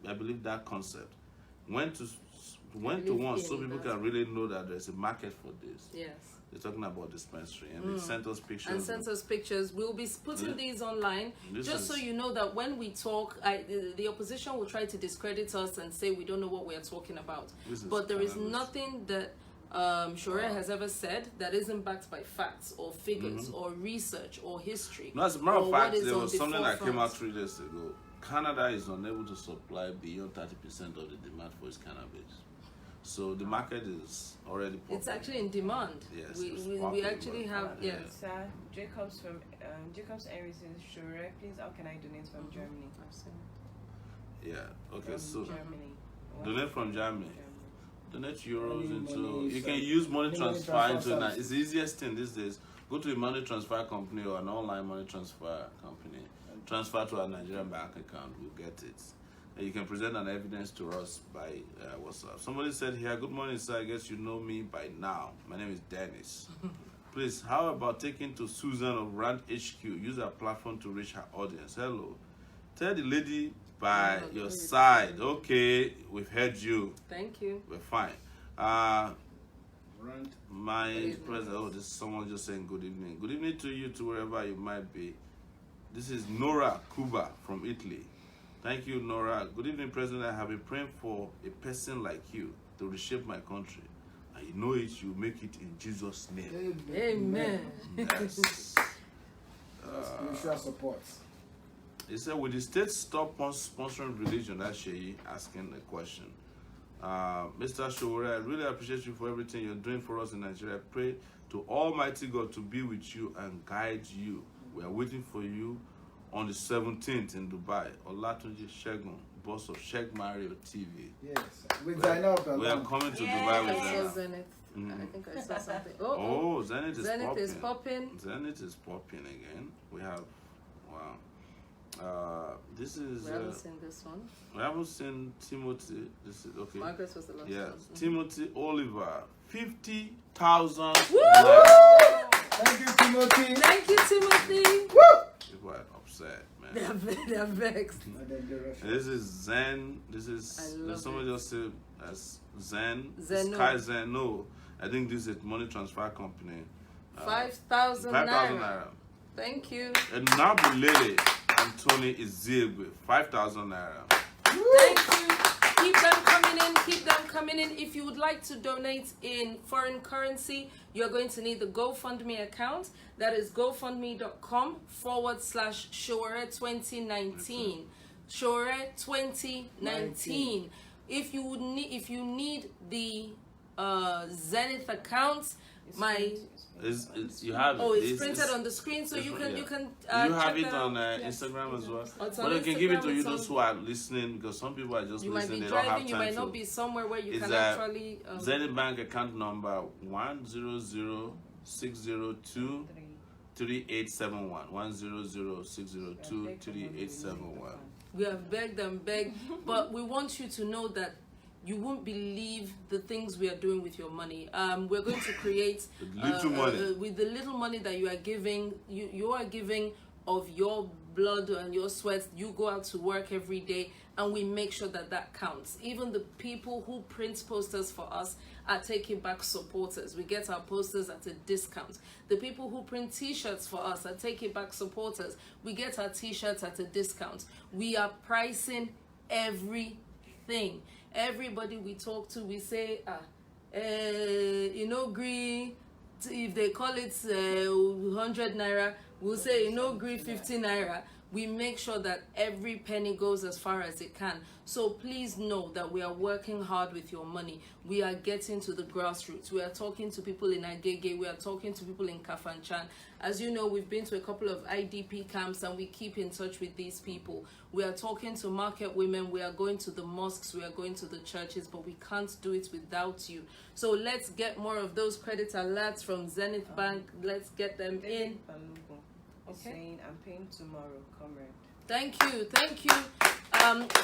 I believe that concept. Went to one so people can really know that there's a market for this. Yes. They're talking about dispensary, and they sent us pictures. And send us pictures. We'll be putting these online just so you know that when we talk, the opposition will try to discredit us and say we don't know what we are talking about. But there is nothing that Sowore has ever said that isn't backed by facts or figures or research or history. No, as a matter of or fact, what is there on was the something that came forefront. out 3 days ago. Canada is unable to supply beyond 30% of the demand for its cannabis. So the market is already popular. It's actually in demand. Yes, we, it's we, we popular, actually have, yeah. yes. Sir, Jacobs from Jacobs Henry says, Sowore, please, how can I donate from Germany? I've seen it. Yeah, okay, From so Germany. donate from Germany. Donate euros into. Money, You so- can use money money transfer transfer into. services. It's the easiest thing these days. Go to a money transfer company or an online money transfer company. Transfer to our Nigerian bank account. We'll get it. And you can present an evidence to us by WhatsApp. Somebody said here, good morning, sir. I guess you know me by now. My name is Dennis. Please, how about taking to Susan of Rand HQ? Use our platform to reach her audience. Hello. Tell the lady by your side. Okay, we've heard you. Thank you. We're fine. Rand. My president, this is someone just saying good evening. Good evening to you, to wherever you might be. This is Nora Kuba from Italy. Thank you, Nora. Good evening, President. I have been praying for a person like you to reshape my country. And you know it, you make it in Jesus' name. Amen. Yes. Spiritual support. He said, will the state stop sponsoring religion? That's Sheyi asking the question. Mr. Sowore, I really appreciate you for everything you're doing for us in Nigeria. I pray to Almighty God to be with you and guide you. We are waiting for you on the 17th in Dubai. Olatunji Shegun, boss of Sheikh Mario TV. Yes. With Zainab. We are coming to Dubai I with saw them. Zenith. I think I saw something. Oh, Zenith is Zenith popping. is popping. Zenith is popping again. We have, wow. This is. We haven't seen this one. We haven't seen Timothy. This is okay. Margaret was the last Yeah, one. Timothy Oliver, 50,000. Thank you, Timothy. Thank you, Timothy. People are upset, man. They're vexed. This is Zen. This I is love somebody just said as Zen. Zeno. Sky Zen. No, I think this is a money transfer company. 5,000 5,000 naira. naira. Thank you. And Nabulele Anthony Izegwe, 5,000 naira. Thank you. Keep them coming in. Keep them coming in. If you would like to donate in foreign currency, you're going to need the GoFundMe account. That is gofundme.com/Sowore 2019. Sowore 2019. If you need the Zenith account, You have it's printed on the screen, so you can you check have it that on out. Instagram as well. It's But on I can give it to Instagram, you it's those on- who are listening, because some people are just You might listening. be They don't have driving, time you might to. not be somewhere where you It's can actually. Zenith Bank account number 100-602-3871. 100-602-3871. We have begged and begged, but we want you to know that you won't believe the things we are doing with your money. We're going to create Little money. with the little money that you are giving. You are giving of your blood and your sweat. You go out to work every day, and we make sure that that counts. Even the people who print posters for us are taking back supporters. We get our posters at a discount. The people who print t-shirts for us are taking back supporters. We get our t-shirts at a discount. We are pricing everything. Everybody we talk to, we say, agree. If they call it 100 naira, we'll say agree 50 naira. We make sure that every penny goes as far as it can. So please know that we are working hard with your money. We are getting to the grassroots. We are talking to people in Agege. We are talking to people in Kafanchan. As you know, we've been to a couple of IDP camps, and we keep in touch with these people. We are talking to market women. We are going to the mosques. We are going to the churches, but we can't do it without you. So let's get more of those credit alerts from Zenith Bank. Let's get them in. Okay. Saying, I'm paying tomorrow, comrade. Thank you.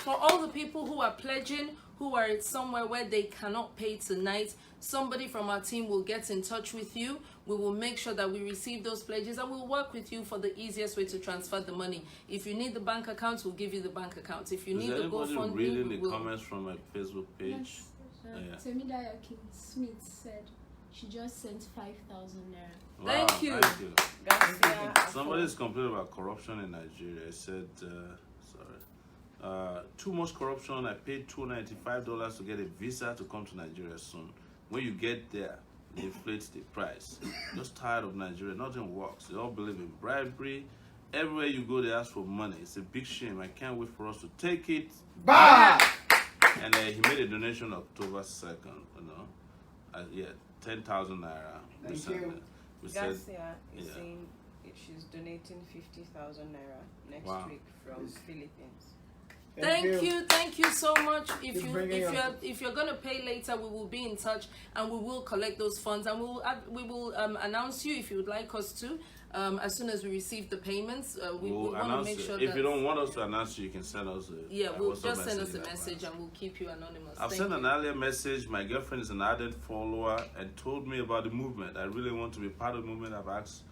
For all the people who are pledging, who are somewhere where they cannot pay tonight, somebody from our team will get in touch with you. We will make sure that we receive those pledges, and we'll work with you for the easiest way to transfer the money. If you need the bank account, we'll give you the bank account. If you need the GoFundMe, reading we the will. comments from my Facebook page? Yes. Temidaya King Smith said she just sent 5,000 naira. Wow, Thank you. Somebody is complaining about corruption in Nigeria. I said, too much corruption. I paid $295 to get a visa to come to Nigeria soon. When you get there, they inflate the price. Just tired of Nigeria. Nothing works. They all believe in bribery. Everywhere you go, they ask for money. It's a big shame. I can't wait for us to take it back. And he made a donation October 2nd. 10,000 naira. Thank you. Garcia is saying she's donating 50,000 naira next week from Philippines. Thank you so much. If you're gonna pay later, we will be in touch, and we will collect those funds, and we will announce you if you would like us to. As soon as we receive the payments, we want to make sure. If you don't want us to announce you, can send us. We'll just send us a message, and we'll keep you anonymous. I've sent an earlier message. My girlfriend is an ardent follower and told me about the movement. I really want to be part of the movement. I've asked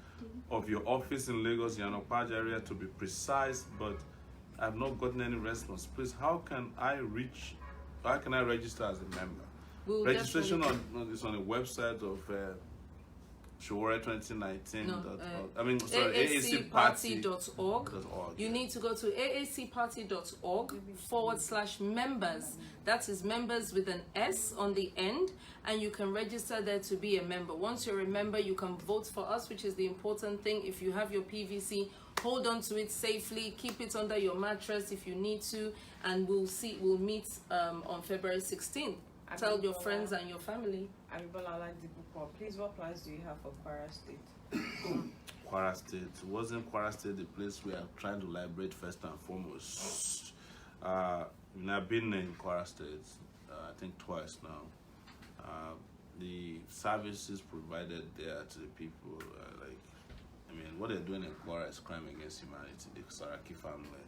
of your office in Lagos, Yanokpaj area, to be precise, but I've not gotten any response. Please, how can I register as a member? Registration is on the website of Sowore 2019. AACparty.org. You need to go to aacparty.org/members. That is members with an S on the end, and you can register there to be a member. Once you're a member, you can vote for us, which is the important thing. If you have your PVC, hold on to it safely. Keep it under your mattress if you need to, and we'll meet on February 16th. Tell your friends and your family. Please, what plans do you have for Kwara State? Kwara State. Wasn't Kwara State the place we are trying to liberate first and foremost? I've been in Kwara State, I think twice now. The services provided there to the people, I mean, what they're doing in Kwara is crime against humanity, the Saraki family.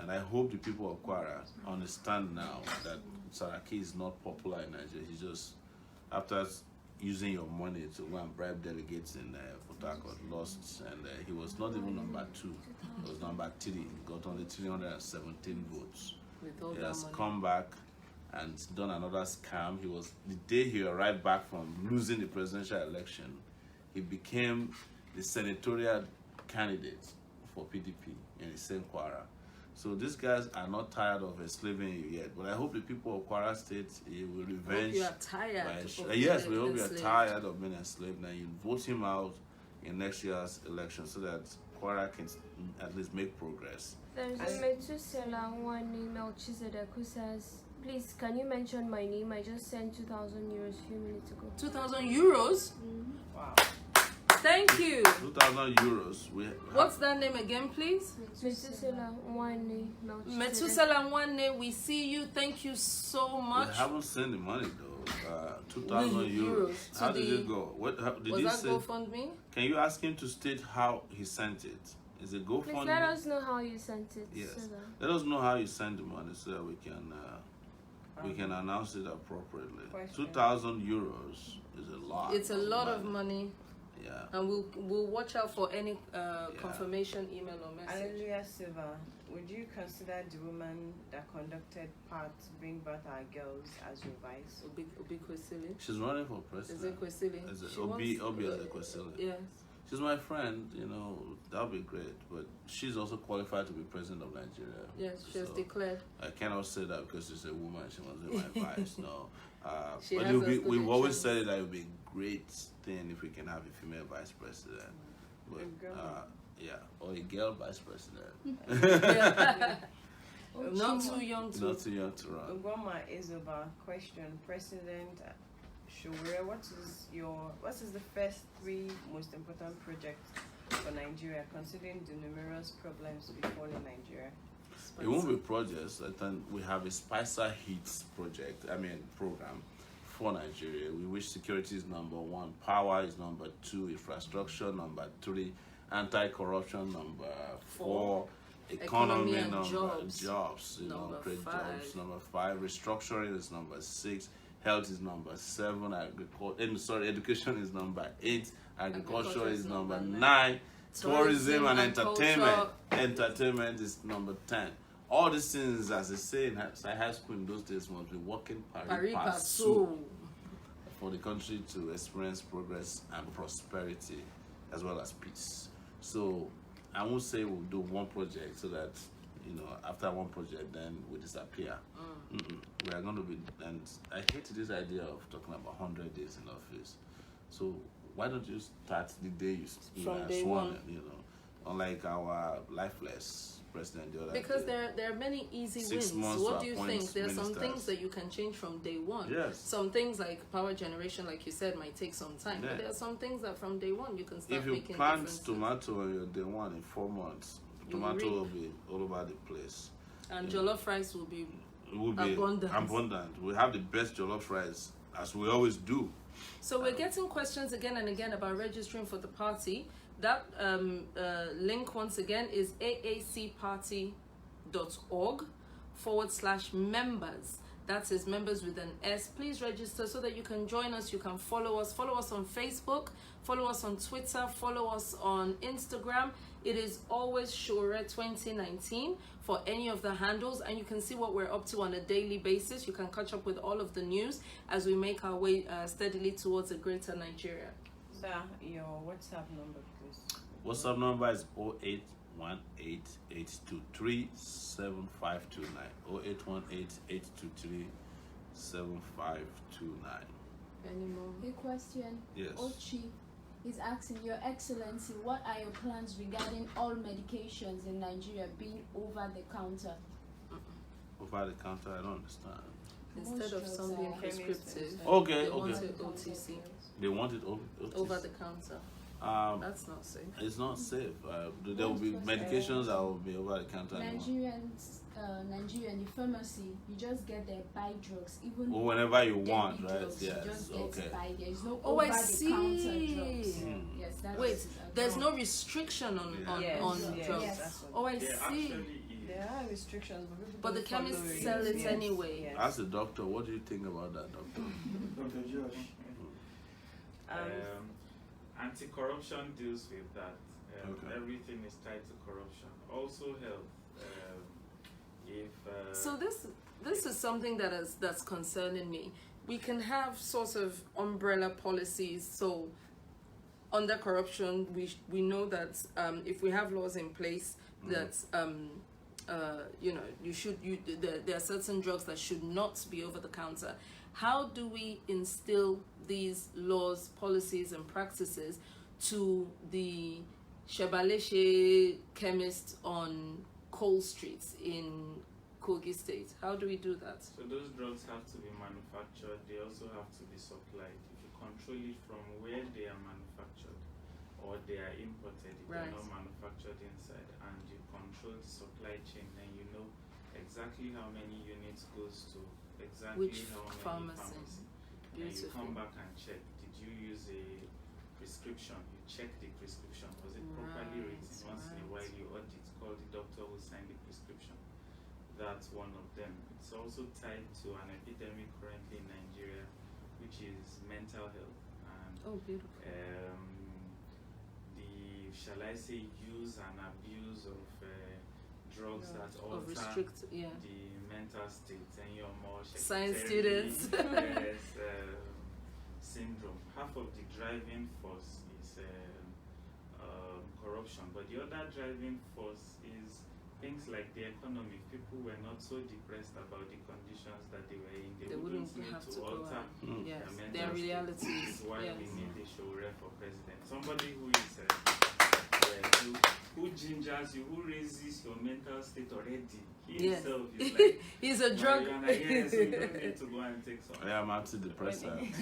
And I hope the people of Kwara understand now that Saraki is not popular in Nigeria. He's just, after using your money to go and bribe delegates in Port Harcourt, lost, and he was not even number 2. He was number 3. He got only 317 votes. With all He that has money. come back and done another scam. He was, the day he arrived back from losing the presidential election, he became the senatorial candidate for PDP in the same Kwara. So these guys are not tired of enslaving you yet, but I hope the people of Kwara State will revenge. You are tired. Yes, we hope you are tired of being enslaved, and you vote him out in next year's election so that Kwara can at least make progress. There's a Methuselah one Melchizedek who says, please, can you mention my name? I just sent 2,000 euros a few minutes ago. 2,000 euros? Wow. Thank you. 2,000 euros. What's that name again, please? Methuselah one Melchizedek. Methuselah Nwane, we see you. Thank you so We much. haven't sent the money though. 2,000 euros. To How did the- it go? Did Was he that say? GoFundMe? Can you ask him to state how he sent it? Is it Please GoFundMe? let us know how you sent it. Yes. So that Let us know how you send the money so that we can announce it appropriately. Question. 2,000 euros is a lot. It's a lot of money, Yeah. and we'll watch out for any confirmation email or message. Alleluia Silva, would you consider the woman that conducted part bring back our girls as your vice? Obi Kwesili. She's running for Is president. it Kwesili? Is it She Obi wants- as a Kwesili? Yes. She's my friend, you know, that would be great. But she's also qualified to be president of Nigeria. Yes, she has So declared. I cannot say that because she's a woman, she must be my vice. No. She But has we've aspirations. always said that it would be a great thing if we can have a female vice president. But, A girl. yeah, or a girl vice president. Not too young to. Not too young to run. Ugoma Isoba, question, President Sowore, what is the first 3 most important projects for Nigeria, considering the numerous problems befalling Nigeria? It won't be projects. I think we have a Spicer Hits program for Nigeria. We wish security is number 1, power is number 2, infrastructure number 3, anti-corruption number 4, economy and number jobs. you know, Number create 5. jobs number 5, restructuring is number 6, health is number 7, education is number 8, agriculture is number 9, tourism and entertainment is number 10. All these things, as they say in high school in those days, must be working pari passu for the country to experience progress and prosperity as well as peace. So I won't say we'll do one project so that, you know, after one project then we disappear. We are going to be, and I hate this idea of talking about 100 days in office. So why don't you start the day you From are day sworn one. in, you know, unlike our lifeless president the other Because day. there are many easy 6 wins. months What to do you appoint think? There are some ministers. things that you can change from day one. Yes. Some things like power generation, like you said, might take some time. Yeah. But there are some things that from day one you can start If you making plant differences. tomato on your day one in 4 months, You tomato reap. will be all over the place. And jollof rice will be It will be Abundant. abundant. We have the best jollof rice, as we always do. So we're getting questions again and again about registering for the party. That link once again is aacparty.org/members. That is members with an S. Please register so that you can join us. You can follow us. Follow us on Facebook. Follow us on Twitter. Follow us on Instagram. It is always Sowore 2019 for any of the handles, and you can see what we're up to on a daily basis. You can catch up with all of the news as we make our way steadily towards a greater Nigeria. Sir, your WhatsApp number, please. WhatsApp number is 0818-823-7529. 0818-823-7529. Any more? A question. Yes. Ochi is asking, Your Excellency, what are your plans regarding all medications in Nigeria being over the counter? Over the counter, I don't understand. Instead of Most some being drugs are prescriptive, Okay, they want okay. it OTC, They want it over over the counter. That's not safe. It's not safe. There will be medications that will be over the counter. Nigerian pharmacy, you just get there, buy drugs, even Or whenever you deadly want, right? drugs, Yes. you just get Okay. to buy. There is no Oh, I over the counter see. drugs. Mm. Yes, that's Wait, there's no restriction on Yeah. on, Yes, on yes, drugs. Yes. that's what- Oh, I There see. actually is. There are restrictions, but people But the don't follow chemists sell it Yes, anyway. yes. Ask the doctor, what do you think about that, doctor? Dr. Josh. Anti-corruption deals with that. Okay. Everything is tied to corruption. Also health. So this is something that's concerning me. We can have sort of umbrella policies. So under corruption, we know that if we have laws in place that there are certain drugs that should not be over the counter. How do we instill these laws, policies, and practices to the Shebaleshe chemist on Cole Street in Kogi State? How do we do that? So those drugs have to be manufactured. They also have to be supplied. If you control it from where they are manufactured or they are imported, if Right. they're not manufactured inside, and you control the supply chain, then you know exactly how many units goes to exactly Which how many pharmacy? pharmacy. And you Beautiful. come back and check. Did you use a prescription? You check the prescription. Was it properly Right, written? Once in a while you audit. Call the doctor who signed the prescription. That's one of them. It's also tied to an epidemic currently in Nigeria, which is mental health and Oh, beautiful. the, shall I say, use and abuse of drugs that Or alter restrict, yeah. the mental state and your more Science secretary, students. yes, syndrome. Half of the driving force is corruption, but the other driving force is things like the economy. People were not so depressed about the conditions that they were in. They wouldn't need have to to go alter out. Mm. Yes, their mental their state. realities. This is why Yes. we need a Sowore for president. Somebody who is who gingers you, who raises your mental state already. He Yes. himself is like He's a drug. yes, you don't need to go and take some. I am antidepressant.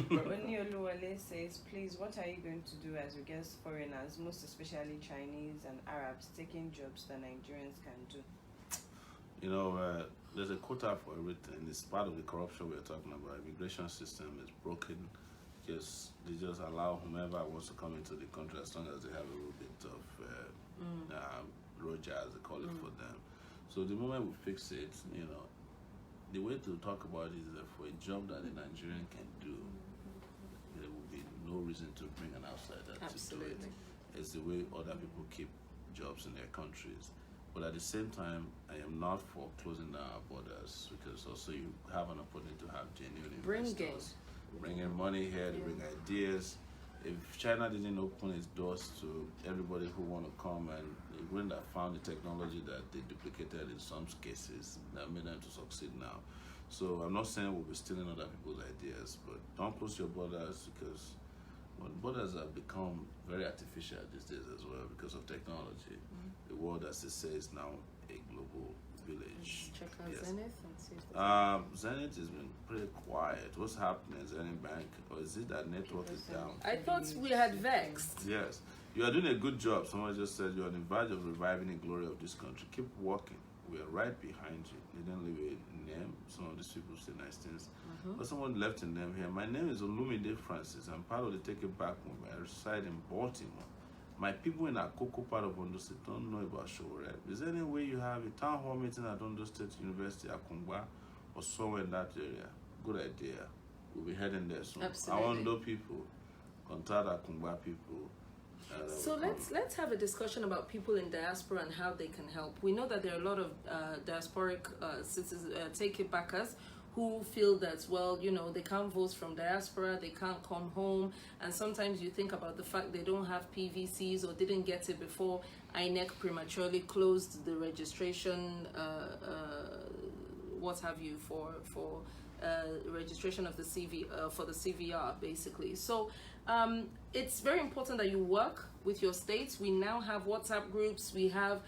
Onioluwale says, please, what are you going to do as regards foreigners, most especially Chinese and Arabs, taking jobs that Nigerians can do? You know, there's a quota for everything. It's part of the corruption we're talking about. Immigration system is broken because they just allow whomever wants to come into the country as long as they have a little bit of roja, as they call it for them. So the moment we fix it, you know, the way to talk about it is that for a job that a Nigerian can do, there will be no reason to bring an outsider to do Absolutely. it. It's the way other people keep jobs in their countries. But at the same time, I am not for closing down our borders because also you have an opportunity to have genuine investors. Bringing money here, they bring ideas. If China didn't open its doors to everybody who want to come and they wouldn't have found the technology that they duplicated in some cases that made them to succeed now. So I'm not saying we'll be stealing other people's ideas, but don't close your borders because borders have become very artificial these days as well because of technology. The world, as they say, is now a global village. Check out Yes. Zenith and see if there's Zenith has been pretty quiet. What's happening, Zenith Bank? Or is it that network is down? I thought we had vexed. Yes. You are doing a good job. Someone just said you're on the verge of reviving the glory of this country. Keep working. We are right behind you. They didn't leave a name. Some of these people say nice things. But someone left a name here. My name is Olumide Francis. I'm part of the Take It Back movement. I reside in Baltimore. My people in Akoko part of Ondo State don't know about Sowore. Is there any way you have a town hall meeting at Ondo State University, Akungba, or somewhere in that area? Good idea. We'll be heading there soon. Absolutely. Ondo people, contact Akungba people. So let's have a discussion about people in diaspora and how they can help. We know that there are a lot of diasporic citizens, take it backers, who feel that, well, you know, they can't vote from diaspora, they can't come home, and sometimes you think about the fact they don't have PVCs or didn't get it before INEC prematurely closed the registration, what have you, for registration of the for the CVR, basically. So it's very important that you work with your states. We now have WhatsApp groups, we have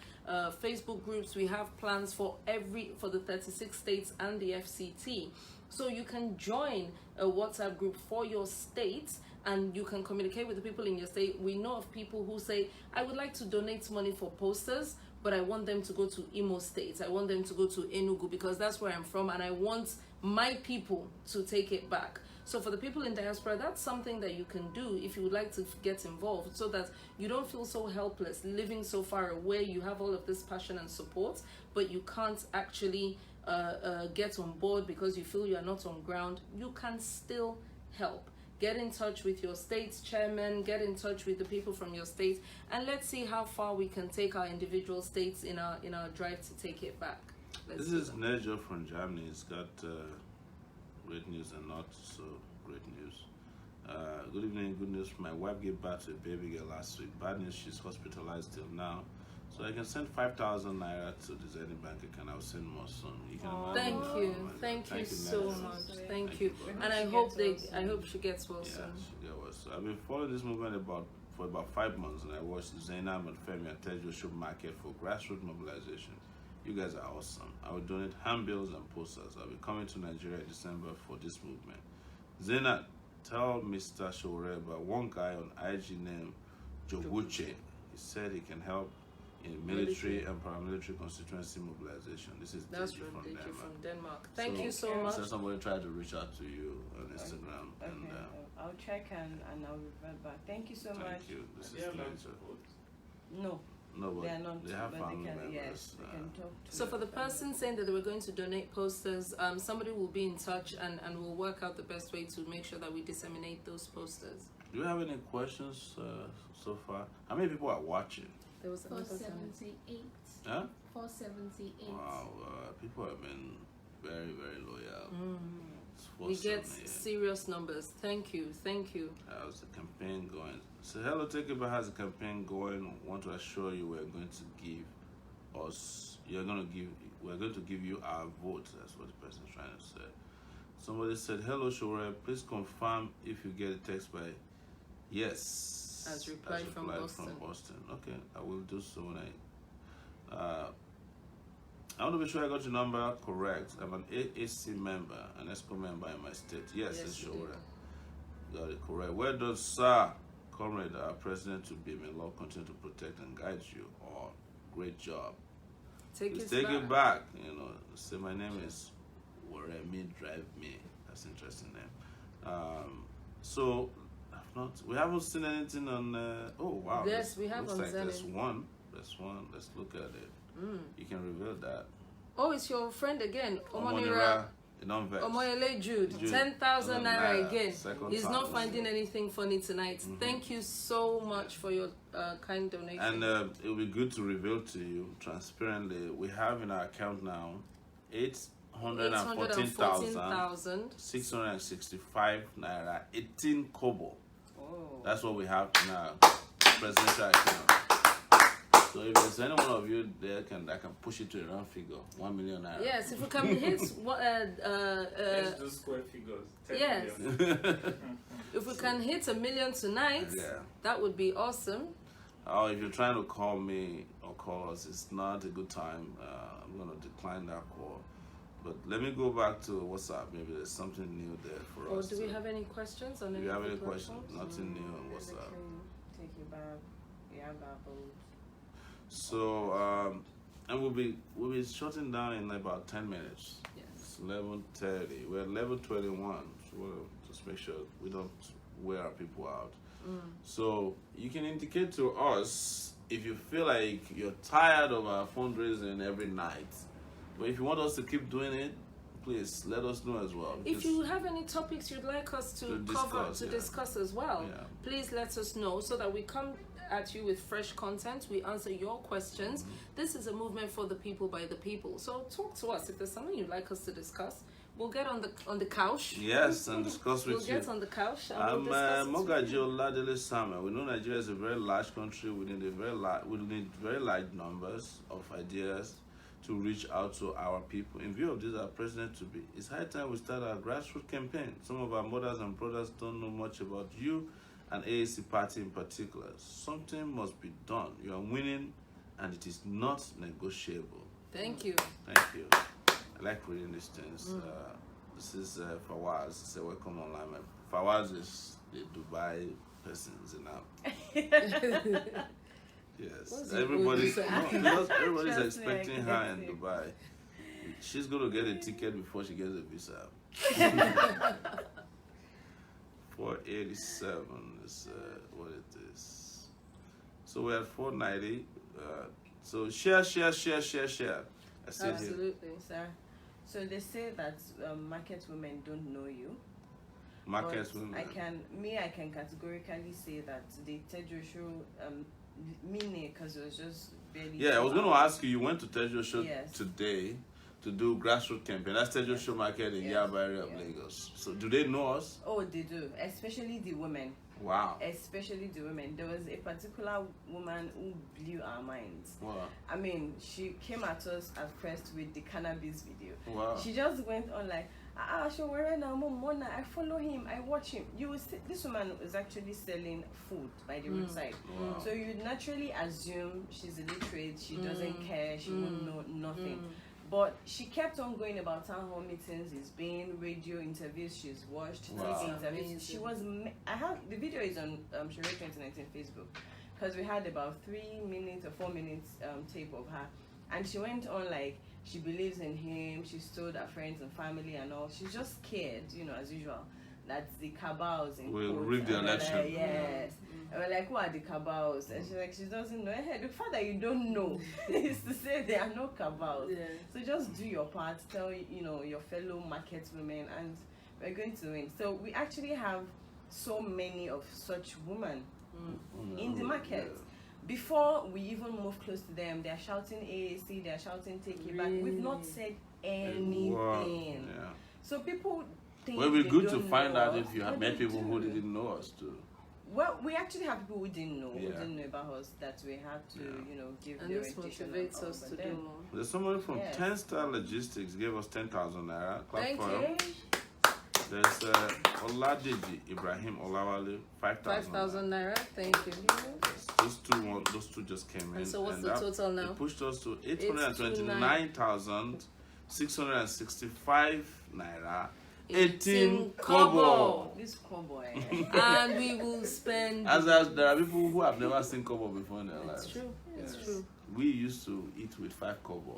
Facebook groups, we have plans for the 36 states and the FCT. So you can join a WhatsApp group for your states and you can communicate with the people in your state. We know of people who say, I would like to donate money for posters, but I want them to go to Imo State. I want them to go to Enugu because that's where I'm from, and I want my people to take it back. So for the people in diaspora, that's something that you can do if you would like to get involved, so that you don't feel so helpless living so far away. You have all of this passion and support, but you can't actually get on board because you feel you are not on ground. You can still help. Get in touch with your state's chairman, get in touch with the people from your state, and let's see how far we can take our individual states in our drive to take it back. This is Nejo from Germany. It's got great news and not so great news. Good evening, good news. My wife gave birth to a baby girl last week. Bad news, she's hospitalized till now. So I can send 5,000 naira to the Zenith Bank account. I'll send more soon. You can imagine. Thank you so Nejo. much. Thank you. And I hope she gets well Yeah, soon. she get well. So I've been following this movement for about 5 months, and I watched Zainab and Femi and Tejo show market for grassroots mobilization. You guys are awesome. I will donate handbills and posters. I'll be coming to Nigeria in December for this movement. Zainab, tell Mr. Sowore about one guy on IG named Joguche. He said he can help in military and paramilitary constituency mobilization. This is That's Chidi from Denmark. Denmark. Thank you so much. So somebody tried to reach out to you on Instagram. Okay, And I'll check and I'll revert back. Thank you so much. thank you. This is Yeah, later. No, No, but they are not. they have but family they can, members. yes, they can talk to So for the their family. person saying that they were going to donate posters, somebody will be in touch and we'll work out the best way to make sure that we disseminate those posters. Do you have any questions so far? How many people are watching? There was another time. 478. Huh? 478. Wow, people have been very, very loyal. It's We get 478. serious numbers. Thank you. How's the campaign going? So Hello Takeover has a campaign going. Want to assure you we're going to give us. We're going to give you our vote. That's what the person's trying to say. Somebody said, "Hello Sowore, please confirm if you get a text by yes." As replied from Boston. Okay, I will do so when I want to be sure I got your number correct. I'm an AAC member, an ESCO member in my state. Yes, it's you sure. Got it correct. Where does Sir, Comrade, our President to be, may Lord continue to protect and guide you all. Great job. Take it back. You know, say my name is Waremi Drive Me. That's an interesting name. So we haven't seen anything on. Oh wow! Yes, we have looks on like Zenith. there's one. Let's look at it. You can reveal that. Oh, it's your friend again, Omonira Omonira Omoyele Jude. 10,000 naira again. He's time. not finding anything funny tonight. Thank you so much for your kind donation. And it will be good to reveal to you transparently. We have in our account now 814,665 naira 18 kobo. Oh. That's what we have in our presidential account. So if there's any one of you there that can push it to a round figure, 1 million naira. Yes, if we can hit Let's do square figures. 10 yes. million. If we can hit 1 million tonight, Yeah. that would be awesome. Or if you're trying to call me or call us, it's not a good time. I'm going to decline that call. But let me go back to WhatsApp. Maybe there's something new there for Or us. do we have any questions on Do any you have of the any questions? platforms? Nothing new on WhatsApp. Take you back. We have our vote. So, and we'll be shutting down in about 10 minutes. Yes. It's 11:30. We're at 11:21. So we'll just make sure we don't wear our people out. So you can indicate to us if you feel like you're tired of our fundraising every night. But if you want us to keep doing it, please let us know as well. If you have any topics you'd like us to discuss as well, Yeah. please let us know so that we come at you with fresh content. We answer your questions. This is a movement for the people by the people. So talk to us if there's something you'd like us to discuss. We'll get on the couch. Yes, and discuss with We'll you. get on the couch and I'm we'll discuss it with Mogaji you. Oladele Samuel. We know Nigeria is a very large country. We need very large numbers of ideas to reach out to our people. In view of this, our president to be, it's high time we start our grassroots campaign. Some of our mothers and brothers don't know much about you and AAC party in particular. Something must be done. You are winning, and it is not negotiable. Thank you. Thank you. I like reading these things. This is Fawaz. It's a welcome online. Fawaz is the Dubai persons now. Yes, What's it everybody's good? because everybody's Trust me, I expecting can her get in it. Dubai. She's gonna get a ticket before she gets a visa. 487 is what it is. So we're at 490. So share. I see it here. Absolutely. Sir, so they say that market women don't know you. Market But women. I can categorically say that the Tejo show, meaning because it was just barely. Yeah, I was going to ask you. You went to Tejo Show Yes. today to do grassroots campaign. That's Tejo Show Market in Yes. Yaba area of Yeah. Lagos. So do they know us? Oh, they do, especially the women. Wow. Especially the women. There was a particular woman who blew our minds. Wow. I mean, she came at us at first with the cannabis video. Wow. She just went on like, Sowore now, Mona, I follow him, I watch him. You will see, this woman is actually selling food by the roadside. Wow. So you'd naturally assume she's illiterate, she doesn't care, she won't know nothing. But she kept on going about town hall meetings, it's been radio interviews she's watched, Wow. TV interviews. Amazing. She was, I have, the video is on Sowore 2019 Facebook, because we had about 3 minutes or 4 minutes tape of her. And she went on like, she believes in him, she's told her friends and family and all. She's just scared, as usual, that the cabals in Will quotes, rig the and we're election. like, yes. And we're like, who are the cabals? And she's like, she doesn't know. The fact that you don't know is to say there are no cabals. Yeah. So just do your part, tell your fellow market women, and we're going to win. So we actually have so many of such women in the market. Before we even move close to them, they're shouting AAC, they're shouting take it back. We've not said anything. Wow. Yeah. So people think Well, it'd be they good to don't find know out us, if you but have met they people who do. didn't know us too. Well, we actually have people who didn't know, about us, that we had to, Yeah. give And the this orientation motivates and all, us but to do then- more. There's somebody from Yes. 10 Star Logistics gave us 10,000 naira. Clap Thank for you. him. There's Oladeji Ibrahim Olawale, 5,000 5,000 naira. Thank you. Yes, those two just came in. And so what's the that- total now? It pushed us to 829,665 naira, 18 kobo. This cowboy. And we will spend. There are people who have never seen kobo before in their lives. It's true. It's Yes. true. We used to eat with 5 kobo.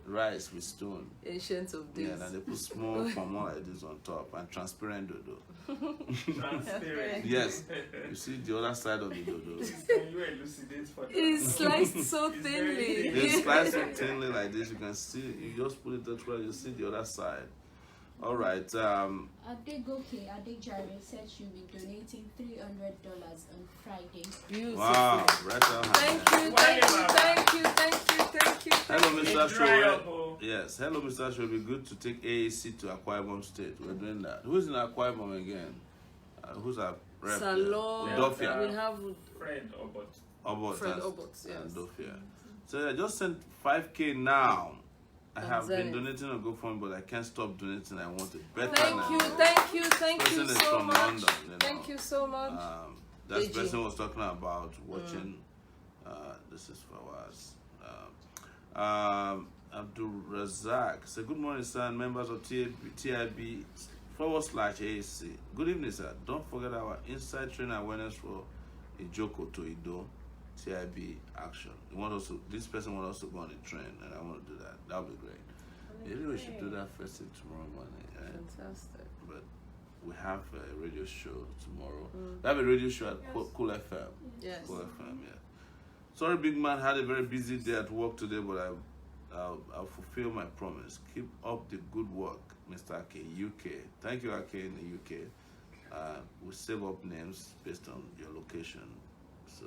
Rice with stone. Ancient of days. Yeah, and they put small palm like this on top and transparent dodo. Transparent. Yes, you see the other side of the dodo. Can you elucidate for that? It's sliced so It's very thinly. thin. They slice it thinly like this. You can see. You just put it that way. You see the other side. All right. Adegoke Adejare said she'll be donating $300 on Friday. Beautiful. Wow. Right on. Thank you, thank you, thank you, thank you, thank you. Hello, Mr. It's dry Sowore. up, oh. Yes. Hello, Mr. Sowore. It'll be good to take AAC to Akwa Ibom State. We're doing that. Who's in Akwa Ibom again? Who's our rep? there? Salon. Udofia. We have Fred Obot. Obot. Fred and- Obot, yes. and Udofia. So I just sent 5K now. I And have been Zenith. donating on GoFundMe, but I can't stop donating. I want it better Thank now. you, thank you, thank Person you is so from much. London, you know. Thank you so much. That AG. person was talking about watching. This is for us. Abdul Razak. So good morning, sir, and members of TIB/AAC. Good evening, sir. Don't forget our inside training awareness for Ijoko to Ido TIB action. This person wants us to go on the train, and I want to do that. That would be great. Maybe we should do that first thing tomorrow morning. Right? Fantastic. But we have a radio show tomorrow. We have a radio show at Cool FM. Yes. Cool FM, yeah. Sorry, big man, had a very busy day at work today, but I'll fulfill my promise. Keep up the good work, Mr. Ake, UK. Thank you, Ake, in the UK. We save up names based on your location. So,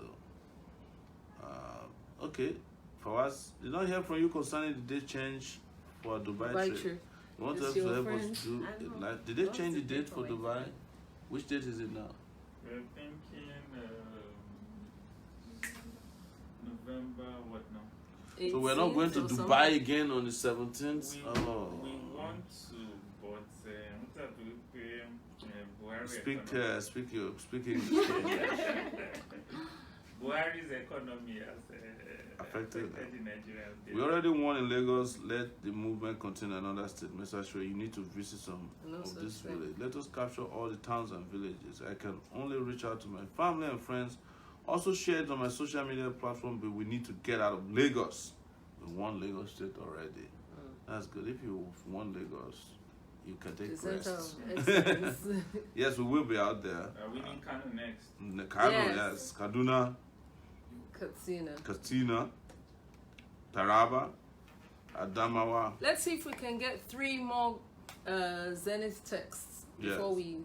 okay. For us, did not hear from you concerning the date change for Dubai trip. trip. You want It's us to your help friend. us do I it? know. Like, did they What's change the the date date for for my Dubai? friend? Which date is it now? We're thinking November, what now? So we're not going to 18th or Dubai something. again on the 17th? We Oh. want to, but Speak English. Buhari's economy has Affected the Nigerians. We already won in Lagos. Let the movement continue in another state. Mr. Shure, you need to visit some of this village. Let us capture all the towns and villages. I can only reach out to my family and friends. Also share it on my social media platform, but we need to get out of Lagos. We won Lagos state already. That's good. If you won Lagos, you can take rest. Yes, we will be out there. Are we in Kano next? Kano, yes. Kaduna. Katsina, Taraba, Adamawa. Let's see if we can get 3 more Zenith texts before we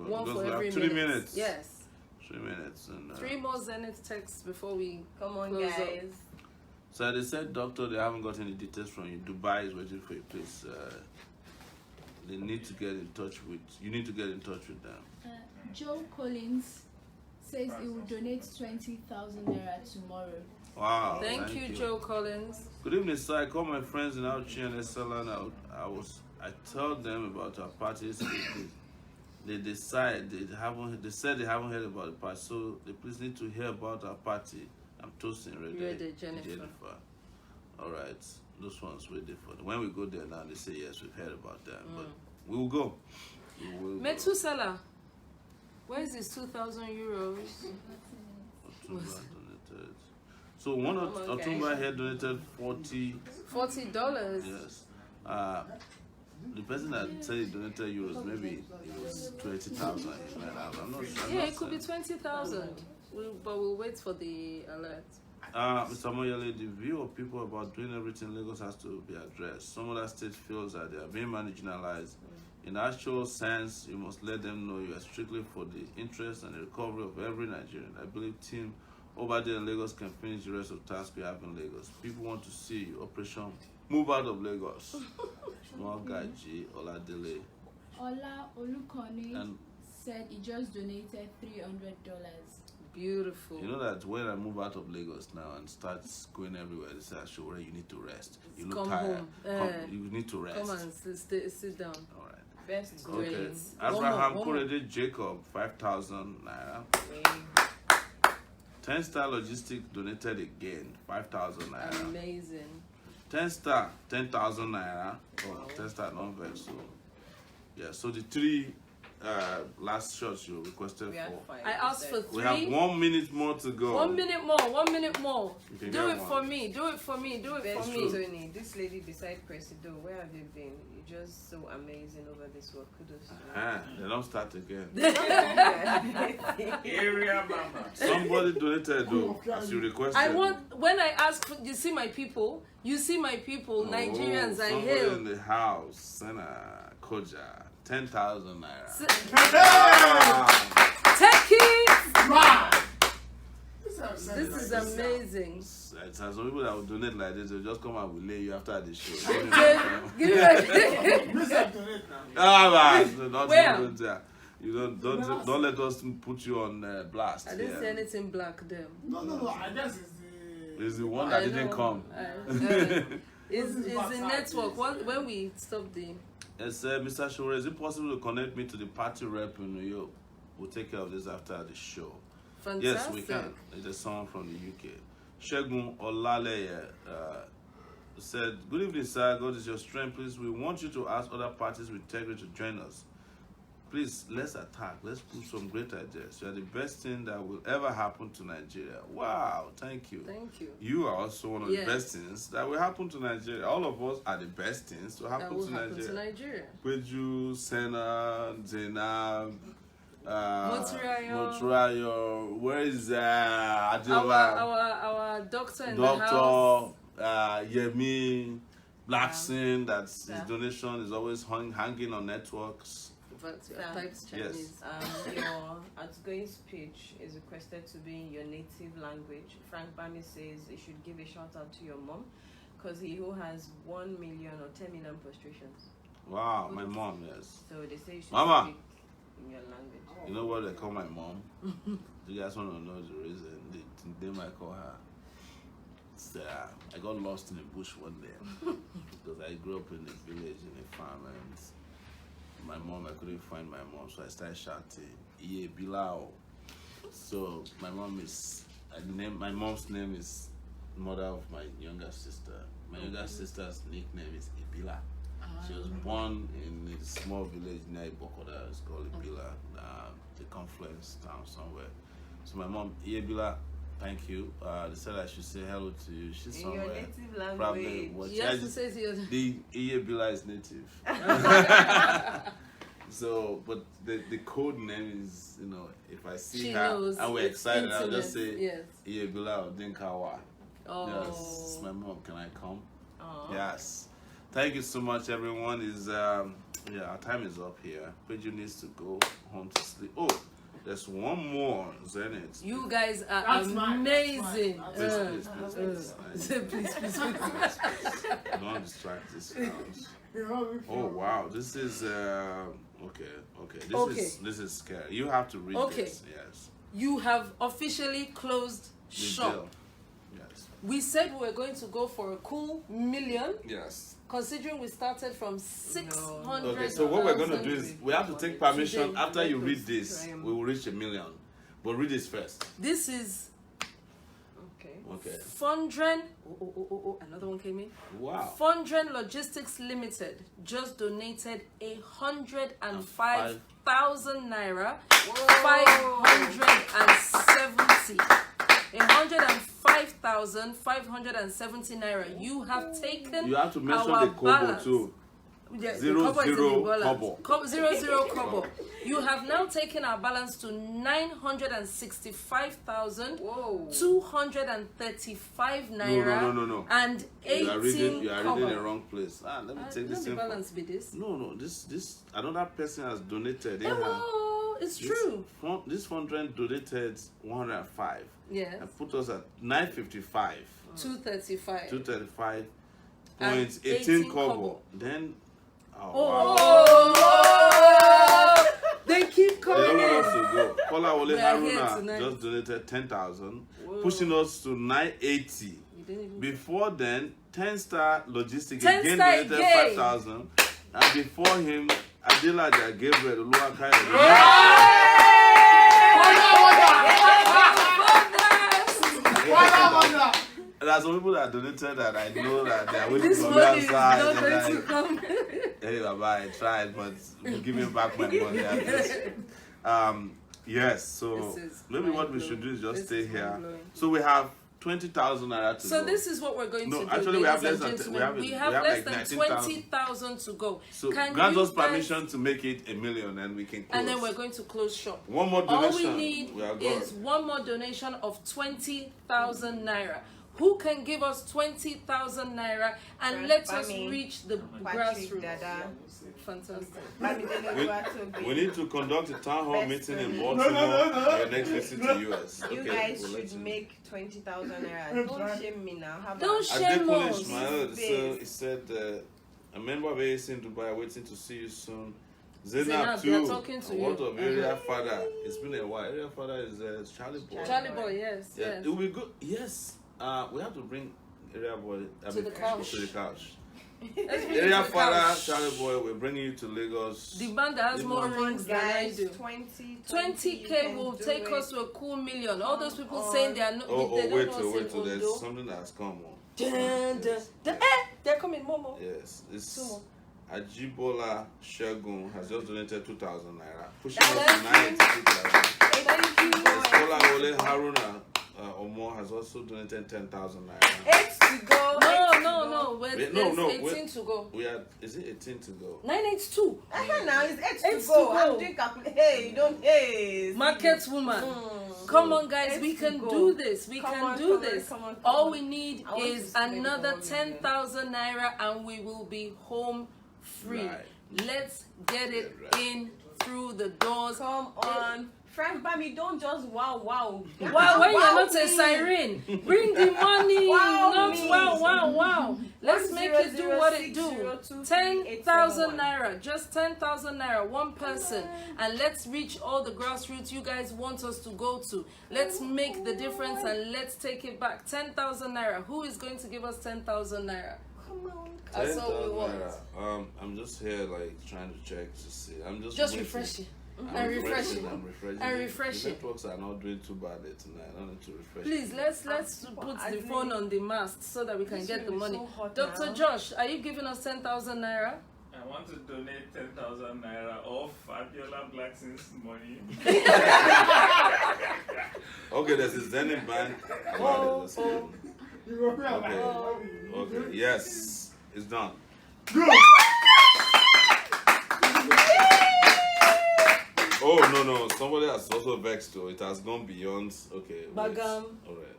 one for every 3 minutes. Yes. 3 minutes and 3 more Zenith texts before we Come on, close guys. up. So they said, doctor, they haven't got any details from you. Dubai is waiting for you. Please, they need to get in touch with. You need to get in touch with them. Joe Collins says he will donate 20,000 naira tomorrow. Wow. Thank you, Joe Collins. Good evening, sir. I call my friends in Auchi and Esala now. I told them about our parties. They said they haven't heard about the party, so they please need to hear about our party. I'm toasting ready. Jennifer. All right, those ones we're different. When we go there now, they say yes, we've heard about them, but we will go. Metusela, where's this 2,000 euros? Donated. So one Otumba here donated $40. Yes. The person that said he donated euros, maybe it was 20,000. I'm not sure. Yeah, it could be 20,000. But we'll wait for the alert. Mr. Moyele, the view of people about doing everything in Lagos has to be addressed. Some other states feels that they are being marginalized. In actual sense, you must let them know you are strictly for the interest and the recovery of every Nigerian. I believe team over there in Lagos can finish the rest of the tasks we have in Lagos. People want to see Operation Move Out of Lagos. Small Gaji, Oladele. Ola Olukone said he just donated $300. Beautiful. You know that when I move out of Lagos now and start going everywhere, they say, Sowore, you need to rest. You look tired. You need to rest. Come on, sit down. All right. Best Great. Okay. Abraham Korede Jacob, 5,000 naira. 10 Star Logistic donated again, 5,000 naira. Amazing. 10 Star, 10,000 naira. Oh, 10 Star non-vex. So, yeah, so the 3 last shots you requested for. I asked for 3. We have 1 minute more to go. 1 minute more. 1 minute more. Do it for one. me. Do it for me. Do it Best for me. Tony, this lady beside Presido, where have you been? You're just so amazing over this work. Kudos to They don't start again. you. Area mama. Somebody donated though, as you requested. I want, when I ask for, you see my people, Nigerians, I somebody hail. in the house, Senna Koja, 10,000 naira. Take it! This is amazing. It's some people that will donate like this, they'll just come and will lay you after the show. Give me Man. You don't let us put you on blast. I didn't see anything black there. No. I guess It's the one that didn't come. It's the network. When we stop the... Yes, Mr. Sowore, is it possible to connect me to the party rep in New York? We'll take care of this after the show. Fantastic. Yes, we can. There's someone from the UK. Shegun Olaleye said, good evening, sir. God is your strength. Please, we want you to ask other parties with integrity to join us. Please, let's attack. Let's put some great ideas. You are the best thing that will ever happen to Nigeria. Wow, thank you. Thank you. You are also one of the best things that will happen to Nigeria. All of us are the best things to happen to Nigeria. Peju, Senna, Zainab, Moturayo, where is Adiola? Our doctor in the house. Yemi, Blackson, that's his donation is always hanging on networks. Yes. Your outgoing speech is requested to be in your native language. Frank Bami says you should give a shout out to your mom because he who has 1 million or 10 million prostrations. Wow, my mom, yes. So they say you should Mama. speak in your language. You know what they call my mom? You guys want to know the reason? The name I call her. It's, I got lost in the bush one day because I grew up in a village in a farm and my mom, I couldn't find my mom, so I started shouting, "Iye Bilao." So my mom is my mom's name is mother of my younger sister. My younger sister's nickname is Ibila. She was born in a small village near Ibokoda. It's called Ibila, the confluence town somewhere. So my mom, Ibila, thank you. They said I should say hello to you. She's somewhere. In your native language. Probably Yes, it says here. the Ibila is native. So, but the code name is, you know, if I see She her knows. and we're It's excited, I'll intimate. just say, Yes. Iyebila or Dinkawa. Oh. Yes, it's my mom. Can I come? Oh. Yes. Thank you so much, everyone. Our time is up here. Pedro needs to go home to sleep. Oh, there's one more, Zenith. You guys are That's mine, amazing. Please, please. Please. Don't distract this house. Oh wow, this is okay. This is scary. You have to read this. Yes. You have officially closed The shop. deal. Yes. We said we were going to go for a cool $1 million, Yes. considering we started from 600. Okay, so what we're gonna do is we have to take permission Today, after you let read us this. try and- We will reach $1 million, but read this first. This is Okay. Okay. Fundren. Oh, another one came in. Wow. Fundren Logistics Limited just donated 105,000 naira. 570. 105,570 naira. You have taken. You have to mention our the kobo balance. too. Yeah, Zero, the kobo is in zero, the balance. kobo. 00 kobo. You have now taken our balance to 965,235 naira. No. And 18 You are reading kobo. the wrong place. Let me take this the info. balance be this. No. This another person has donated. Oh, it's true. This fundren donated 105. Yes. And put us at 955. 235. 235 And points 18 18 kobo. kobo. Then wow. Oh, they keep They coming don't want in. us to go. Kola Wole We are here Haruna tonight. just donated 10,000, pushing us to 980. You didn't even- Before then, 10 Star Logistics 10 again Star donated again. 5,000. And before him, Adelaja Gabriel Oluwakai. There are some people that donated that I know that they are waiting This for me money is outside. not and going to like, come. hey, Baba, I tried, but give me back my money at least. Yes, so This is maybe what we mind-blowing. should do is just This stay is here. mind-blowing. So we have 20,000 naira to So go. this is what we're going No, to do. actually we have ladies less and than- gentlemen. we We have have like less than 19,000. 20,000 to go. So Can grant you us guys- permission to make it $1 million and we can close. And then we're going to close shop. One more All donation. we need We are is gone. one more donation of 20,000 naira. Who can give us 20,000 naira and Right, let by us me. reach the Patrick, grassroots? Dada. Fantastic. We need to conduct a town hall Best meeting in friend. Baltimore for your next visit to US. You Okay, guys we'll let should you know. make 20,000 naira. Don't shame me now. Have Don't a- shame Adekunle us. Ismail, so Please. he said, a member of AAC in Dubai waiting to see you soon. Zainab Zainab, too. they're talking to What you. of Area Father? It's been a while. Area Father is Charlie Boy. Charlie boy, yes, Yeah, yes. it will be good. Yes, we have to bring Area Boy To the couch. To the couch. Let's bring Area it to the Father, couch. Charlie Boy, we're bringing you to Lagos. The band that has The more band. rings than I Guys, do. 20K will take us to a cool $1 million. All those people saying they are not. Oh, they don't wait know till, us in there's Ondo. something that's come on. They're coming, Momo. Yes, it's Two more. Ajibola Shegun has just donated 2,000 naira, pushing Thank us to you. 92,000. Thank you. Kola Wole Haruna Omo has also donated 10,000 naira. 8 to go. No. Wait, There's no, 18 wait. to go. We are, is it 18 to go? 982. Now it's 8 8 to to go. go. I'm doing calculation. Hey, you don't. Hey. Market woman. Mm. Come on, guys. 8 We to can go. do this. We Come can on, do come on, this. come on, come All on. we need I want is to spend another 1 million. 10,000 naira and we will be home free. Right. Let's get it Right. in through the doors. Come on. Frank Bami, don't just wow. Wow, when you're not a me. siren, bring the money. Wow not me. wow. Let's make it do what it do. 10,000 10,000 naira, just 10,000 naira, one person, and let's reach all the grassroots you guys want us to go to. Let's make the difference and let's take it back. 10,000 naira. Who is going to give us 10,000 naira? Come on. That's all we 10,000 want. naira. I'm just here like trying to check to see. I'm just Just waiting. refresh it. And refreshing. I'm refreshing. And The refreshing. networks are not doing too badly tonight. I don't need to refresh. Please, let's put the phone on the mast so that we can This get the room is money. so hot Dr. now. Josh, are you giving us 10,000 naira? I want to donate 10,000 naira of Fabiola Blackson's money. Okay, there's a Zenith Bank. Okay. Okay. Yes, it's done. Oh no! Somebody has also vexed too. It has gone beyond. Okay. wait. Bagam. All right.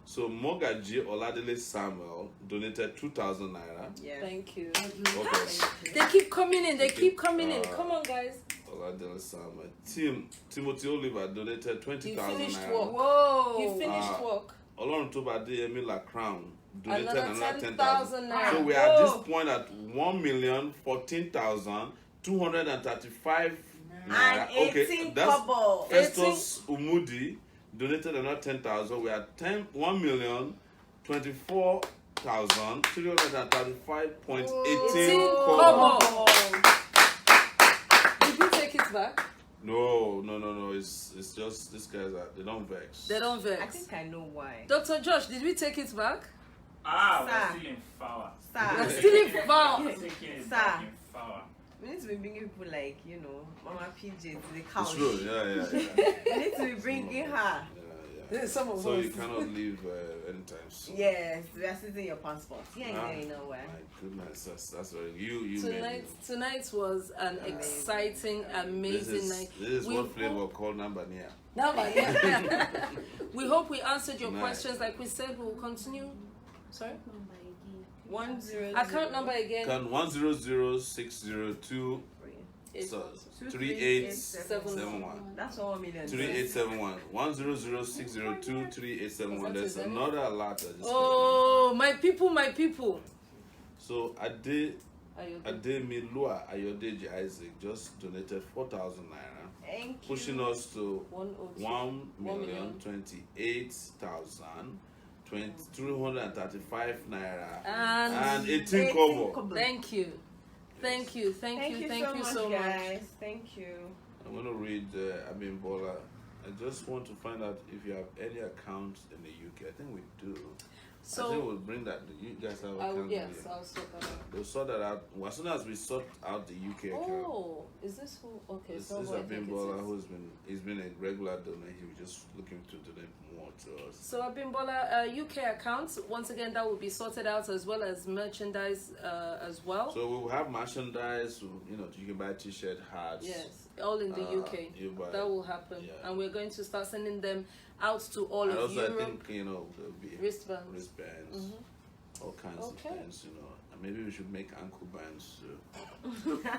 So Mogaji Oladele Samuel donated 2,000 naira. Yeah. Thank you. Okay. They keep coming in. They keep coming in. Come on, guys. Oladele Samuel. Timothy Oliver donated He 20,000 finished naira. work. Whoa. He finished work. Olorun Toba Adeyemi Crown donated Another another 10,000 10,000. naira. So we are at this point at 1,014,235 naira. And 18 kobo. Festus Umudi donated another 10,000. We are 1,024,335.18 kobo. Kobo. Did you take it back? No. It's just these guys they don't vex. They don't vex. I think I know why. Dr. Josh, did we take it back? We're Sir. still in power. We're Sir, still in vow. We're taking it Sir. back in power. we need to be bringing people like, Mama PJ to the couch. It's true. Yeah. We need to be bringing her. Yeah. Some of So us. you cannot leave anytime soon. Yes, we are sitting your passport. You ain't Ah, going nowhere. My goodness, that's very you made Tonight was an exciting, amazing night. This is We what hope- flavor called Nambania. We hope we answered your Nice. questions. Like we said, we will continue. Sorry? Number again. 100. Account number again. Can 100,602 so 3871. That's 1 million. 3871. 100,602 3871. There's That is another alert that just Oh, my people, my people. came. So Ademilua Ayodeji Isaac just donated 4,000 naira, Thank you. pushing us to 1,028,335 naira and 18 kobo. Thank you. Thank you Thank you so much, guys. Thank you. I'm going to read Abimbola. I just want to find out if you have any accounts in the UK. I think we do. I think So, we'll bring that. You guys have accounts. yes, in the- I'll sort that out. We'll sort that out. Well, as soon as we sort out the UK account. Oh, is this who? Okay, This so is who I think it Abimbola is. he's been a regular donor. He was just looking to donate more to us. So Abimbola UK accounts, once again, that will be sorted out as well as merchandise as well. So we'll have merchandise. You can buy t-shirt, hats. Yes, all in the UK. you buy- That will happen, yeah. and we're going to start sending them out to all And of also, Europe. I think there'll be Wristbands. wristbands, all kinds Okay. of things. And maybe we should make ankle bands too.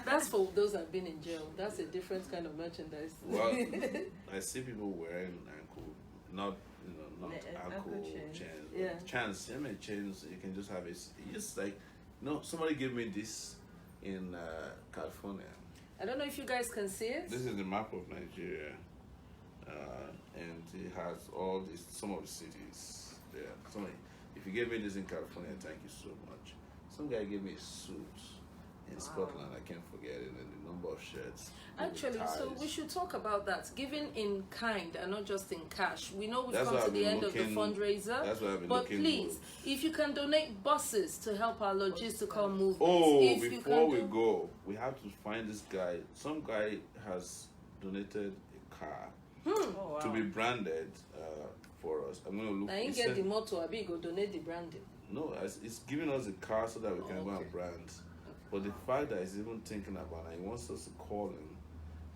That's for those that have been in jail. That's a different kind of merchandise. Well, I see people wearing ankle, not ankle ankle chains. chains. Yeah. Chains. I mean chains. You can just have it. Just like somebody gave me this in California. I don't know if you guys can see it. This is the map of Nigeria, and it has some of the cities there. If you gave me this in California, thank you so much. Some guy gave me a suit in Scotland. I can't forget it, and the number of shirts. Actually, so ties. we should talk about that. Giving in kind and not just in cash. We know we've That's come why to I've the been end of the looking- fundraiser. That's why I've been But looking please, good. if you can donate buses to help our logistical movements. Oh, if you before can we do- go, we have to find this guy. Some guy has donated a car Oh, wow. to be branded for us. I'm going to look. I ain't he get the said- motto, I be go donate the branding. No, it's giving us a car so that we can go okay. and brand. But the fact that he's even thinking about it, he wants us to call him.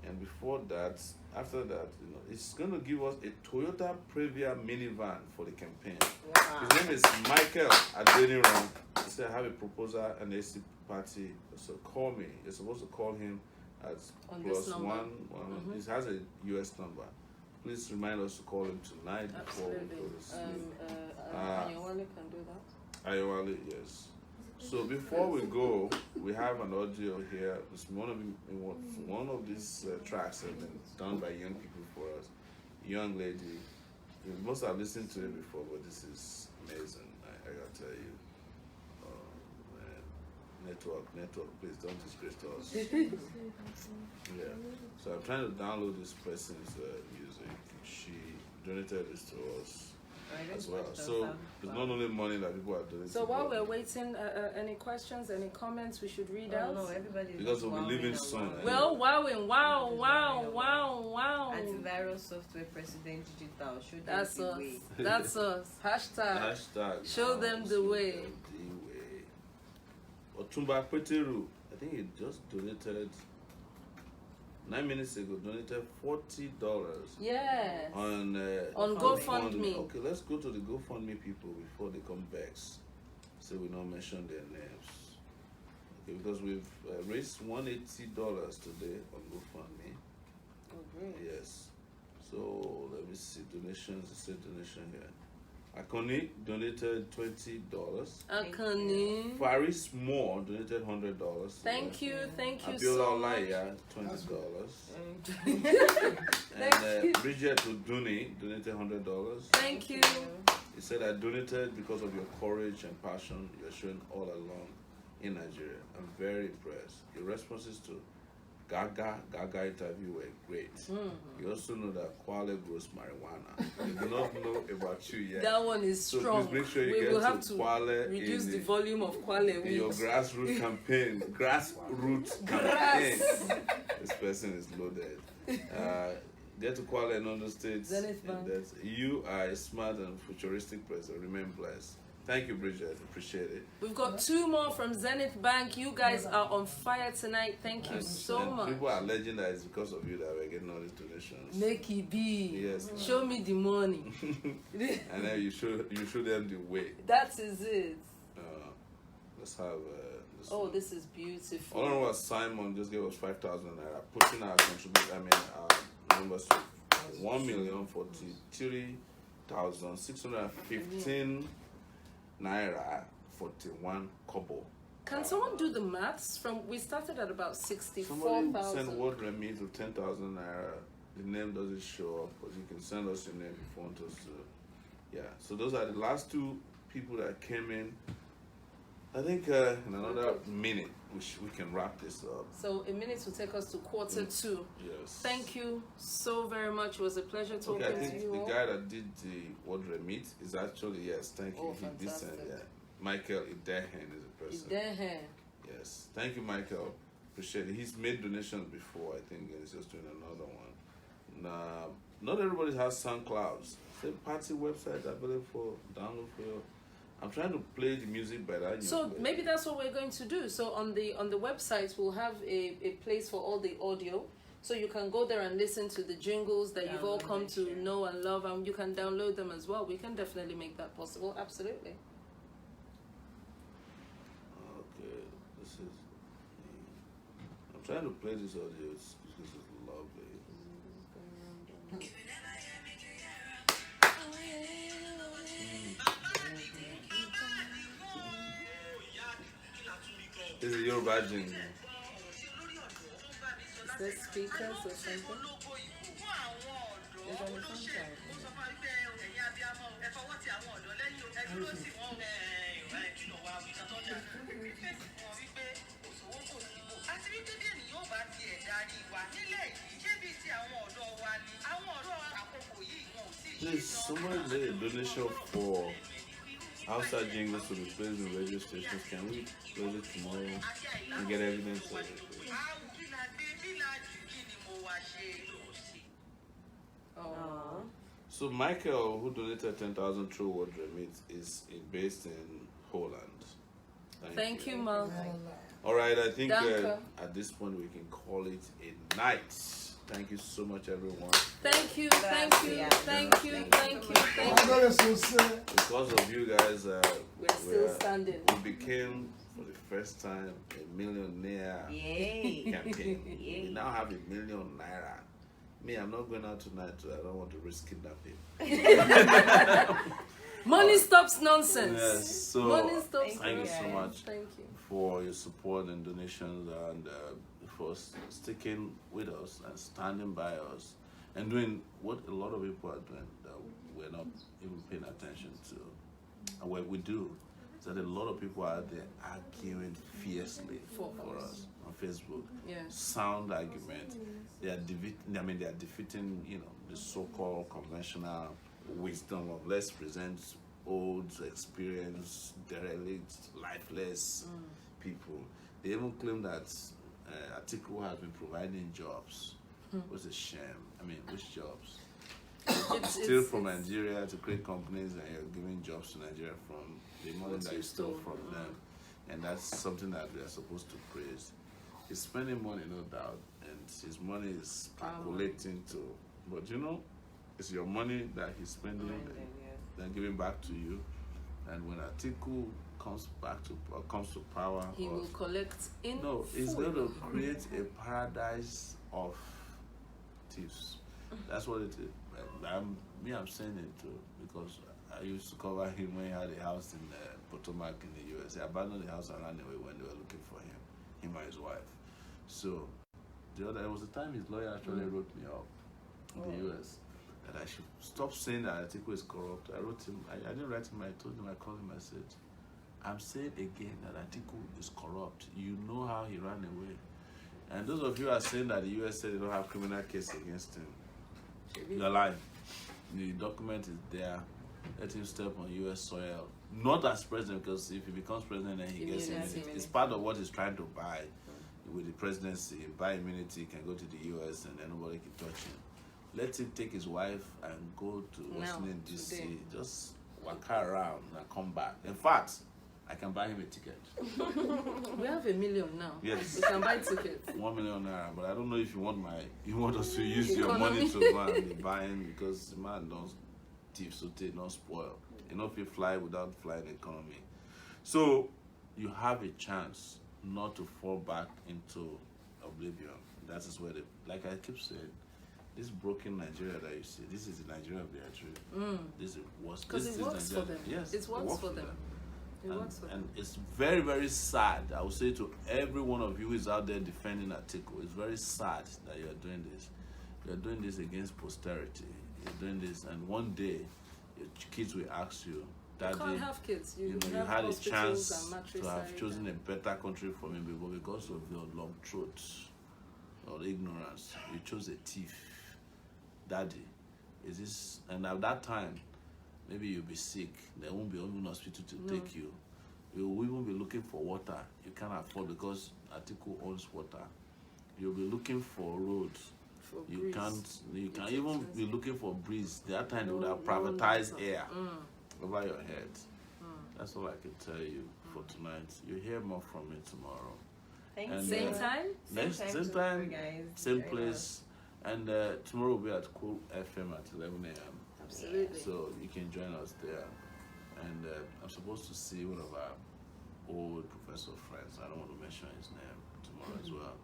And before that, after that, it's going to give us a Toyota Previa minivan for the campaign. Wow. His name is Michael Adeniran. He said, I have a proposal and AC party. So call me. You're supposed to call him as On this plus number. one. He has a US number. Please remind us to call him tonight before we Absolutely. go to sleep. Anyone can do that. Ayowale, yes. So before we go, we have an audio here. It's one of these tracks have been done by young people for us. Young lady. You must have listened to it before, but this is amazing. I gotta tell you. Oh, man. network, please don't disgrace us. Yeah. So I'm trying to download this person's music. She donated this to us as well. So it's not only money that people are donating. So while we're waiting, any questions, any comments we should read out? No, everybody. Because we'll be leaving soon. Well, wow. Antivirus software president digital. Show them That's the us. way. That's us. Hashtag. Show them the way. Otumba Peteru, I think he just donated 9 minutes ago. Donated $40 Yes. on GoFundMe. Okay, let's go to the GoFundMe people before they come vex. So we don't mention their names. Okay, because we've raised $180 today on GoFundMe. Oh, great. Yes. So let me see donations. It said donation here. Akoni donated $20. Akani. Faris Moore donated $100. Thank you Abiola so much. Olaya $20. Thank you. And Bridget Oduni donated $100. Thank you. He said, I donated because of your courage and passion you're showing all along in Nigeria. I'm very impressed. Your responses to Gaga interview were great. You also know that Kwale grows marijuana. They do not know about you yet. That one is So strong. please make sure you We get will have to to Kwale reduce in the volume of Kwale in your weeks. grassroots campaign. Grassroots campaign. This person is loaded. Get to Kwale and understate. Zenith Bank. That you are a smart and futuristic person. Remain blessed. Thank you, Bridget. Appreciate it. We've got 2 more from Zenith Bank. You guys are on fire tonight. Thank you so And much. people are alleging that it's because of you that we're getting all these donations. Make it be. Yes. Show me the money. And then you show them the way. That is it. Let's have this. Oh, one. this is beautiful. All was Simon just gave us 5,000 naira, putting our our numbers to 1,043,615 naira 41 kobo. Can someone do the maths? We started at about Somebody 64,000. send word remit to 10,000 naira. The name doesn't show up, but you can send us your name if you want us to. Yeah. So those are the last 2 people that came in. I think in another minute we can wrap this up. So a minute will take us to quarter 2. Yes. Thank you so very much. It was a pleasure talking Okay, I to think you the all. guy that did the word remit is actually, yes, thank you. Oh, He did send, fantastic. yeah. Michael Idehen is a Is person. there here? Yes. Thank you, Michael. Appreciate it. He's made donations before, I think, and he's just doing another one. Not everybody has SoundClouds. The party website available for download for your. I'm trying to play the music better. So maybe that's what we're going to do. So on the website we'll have a place for all the audio. So you can go there and listen to the jingles that you've all come to know and love, and you can download them as well. We can definitely make that possible. Absolutely. Okay, this is. I'm trying to play this audio. This is lovely. This is your jingle. Is there speakers or something? It's on the soundtrack. Please, somebody made a donation for outside jingles to be played in radio stations. Can we play it tomorrow and get evidence of it? Oh. So Michael, who donated 10,000 through word remit, is based in Holland. Thank you, Mark. All right, I think Danke. at this point we can call it a night. Thank you so much, everyone. Thank you, thank you, thank you, thank you, thank you. Because of you guys, We're still standing. we became, for the first time, a millionaire Yay. campaign. We Yay. now have $1 million naira. Me, I'm not going out tonight, so I don't want to risk kidnapping. Money stops nonsense. Yes, so Money stops thank you so nonsense. much Thank you. for your support and donations, and for sticking with us and standing by us and doing what a lot of people are doing that we're not even paying attention to, and what we do. that a lot of people out there arguing fiercely for us on Facebook. Yes. Sound argument. They are defeating, the so-called conventional wisdom of let's present old, experienced, derelict, lifeless people. They even claim that Atiku has been providing jobs. What's a shame? Which jobs? Steal from Nigeria to create companies, and you're giving jobs to Nigeria from the money that you stole from them. And that's something that we are supposed to praise. He's spending money, no doubt, and his money is calculating to. But it's your money that he's spending then giving back to you. And when Atiku comes to power, he will collect in. No, he's going to create a paradise of thieves. That's what it is. I'm saying it too, because I used to cover him when he had a house in Potomac in the US. He abandoned the house and ran away when they were looking for him and his wife. So there was a time his lawyer actually wrote me up in the US that I should stop saying that Atiku is corrupt. I wrote him, I didn't write him, I told him, I called him, I said, I'm saying again that Atiku is corrupt. You know how he ran away. And those of you who are saying that the US said they don't have criminal case against him, you're lying. The document is there. Let him step on US soil. Not as president, because if he becomes president, then he gets immunity. It's part of what he's trying to buy with the presidency. Buy immunity, can go to the US and then nobody can touch him. Let him take his wife and go to Washington, D.C. Just walk around and come back. In fact, I can buy him a ticket. We have $1 million now. Yes. We can buy tickets. 1 million naira, but I don't know if you want us to use your money to go and be buying, because the man don't thief, so they don't spoil. If you fly without flying economy. So you have a chance not to fall back into oblivion. That is where like I keep saying, this broken Nigeria that you see, this is the Nigeria of their dream. This is worse. Because it works for them. Yes, it works for them. And it's very, very sad. I would say to every one of you who is out there defending Atiku, it's very sad that you're doing this. You're doing this against posterity. You're doing this, and one day your kids will ask you, Daddy, you can't have kids. You had a chance and to have chosen a better country for me, but because of your long throat or ignorance, you chose a thief. Daddy, is this? And at that time, maybe you'll be sick. There won't be even hospital to take you. You'll even be looking for water. You can't afford because Atiku owns water. You'll be looking for roads. You can't even be looking for breeze. That time they would have privatized air over your head. That's all I can tell you for tonight. You'll hear more from me tomorrow. Thank you. Same time? Same time, same place. And tomorrow we'll be at Cool FM at 11 a.m. Absolutely. So you can join us there. And I'm supposed to see one of our old professor friends. I don't want to mention his name tomorrow as well.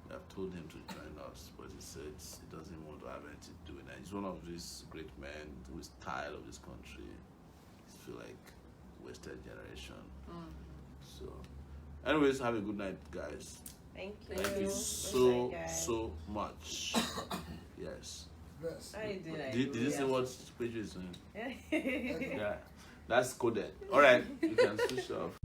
I've told him to join us, but he said he doesn't want to have anything to do with that. He's one of these great men who is tired of this country. He feel like wasted generation. So, anyways, have a good night, guys. Thank you. Thank you so much. Yes. Bless. Did you see what Pedro is saying? Yeah. That's coded. All right, you can switch off.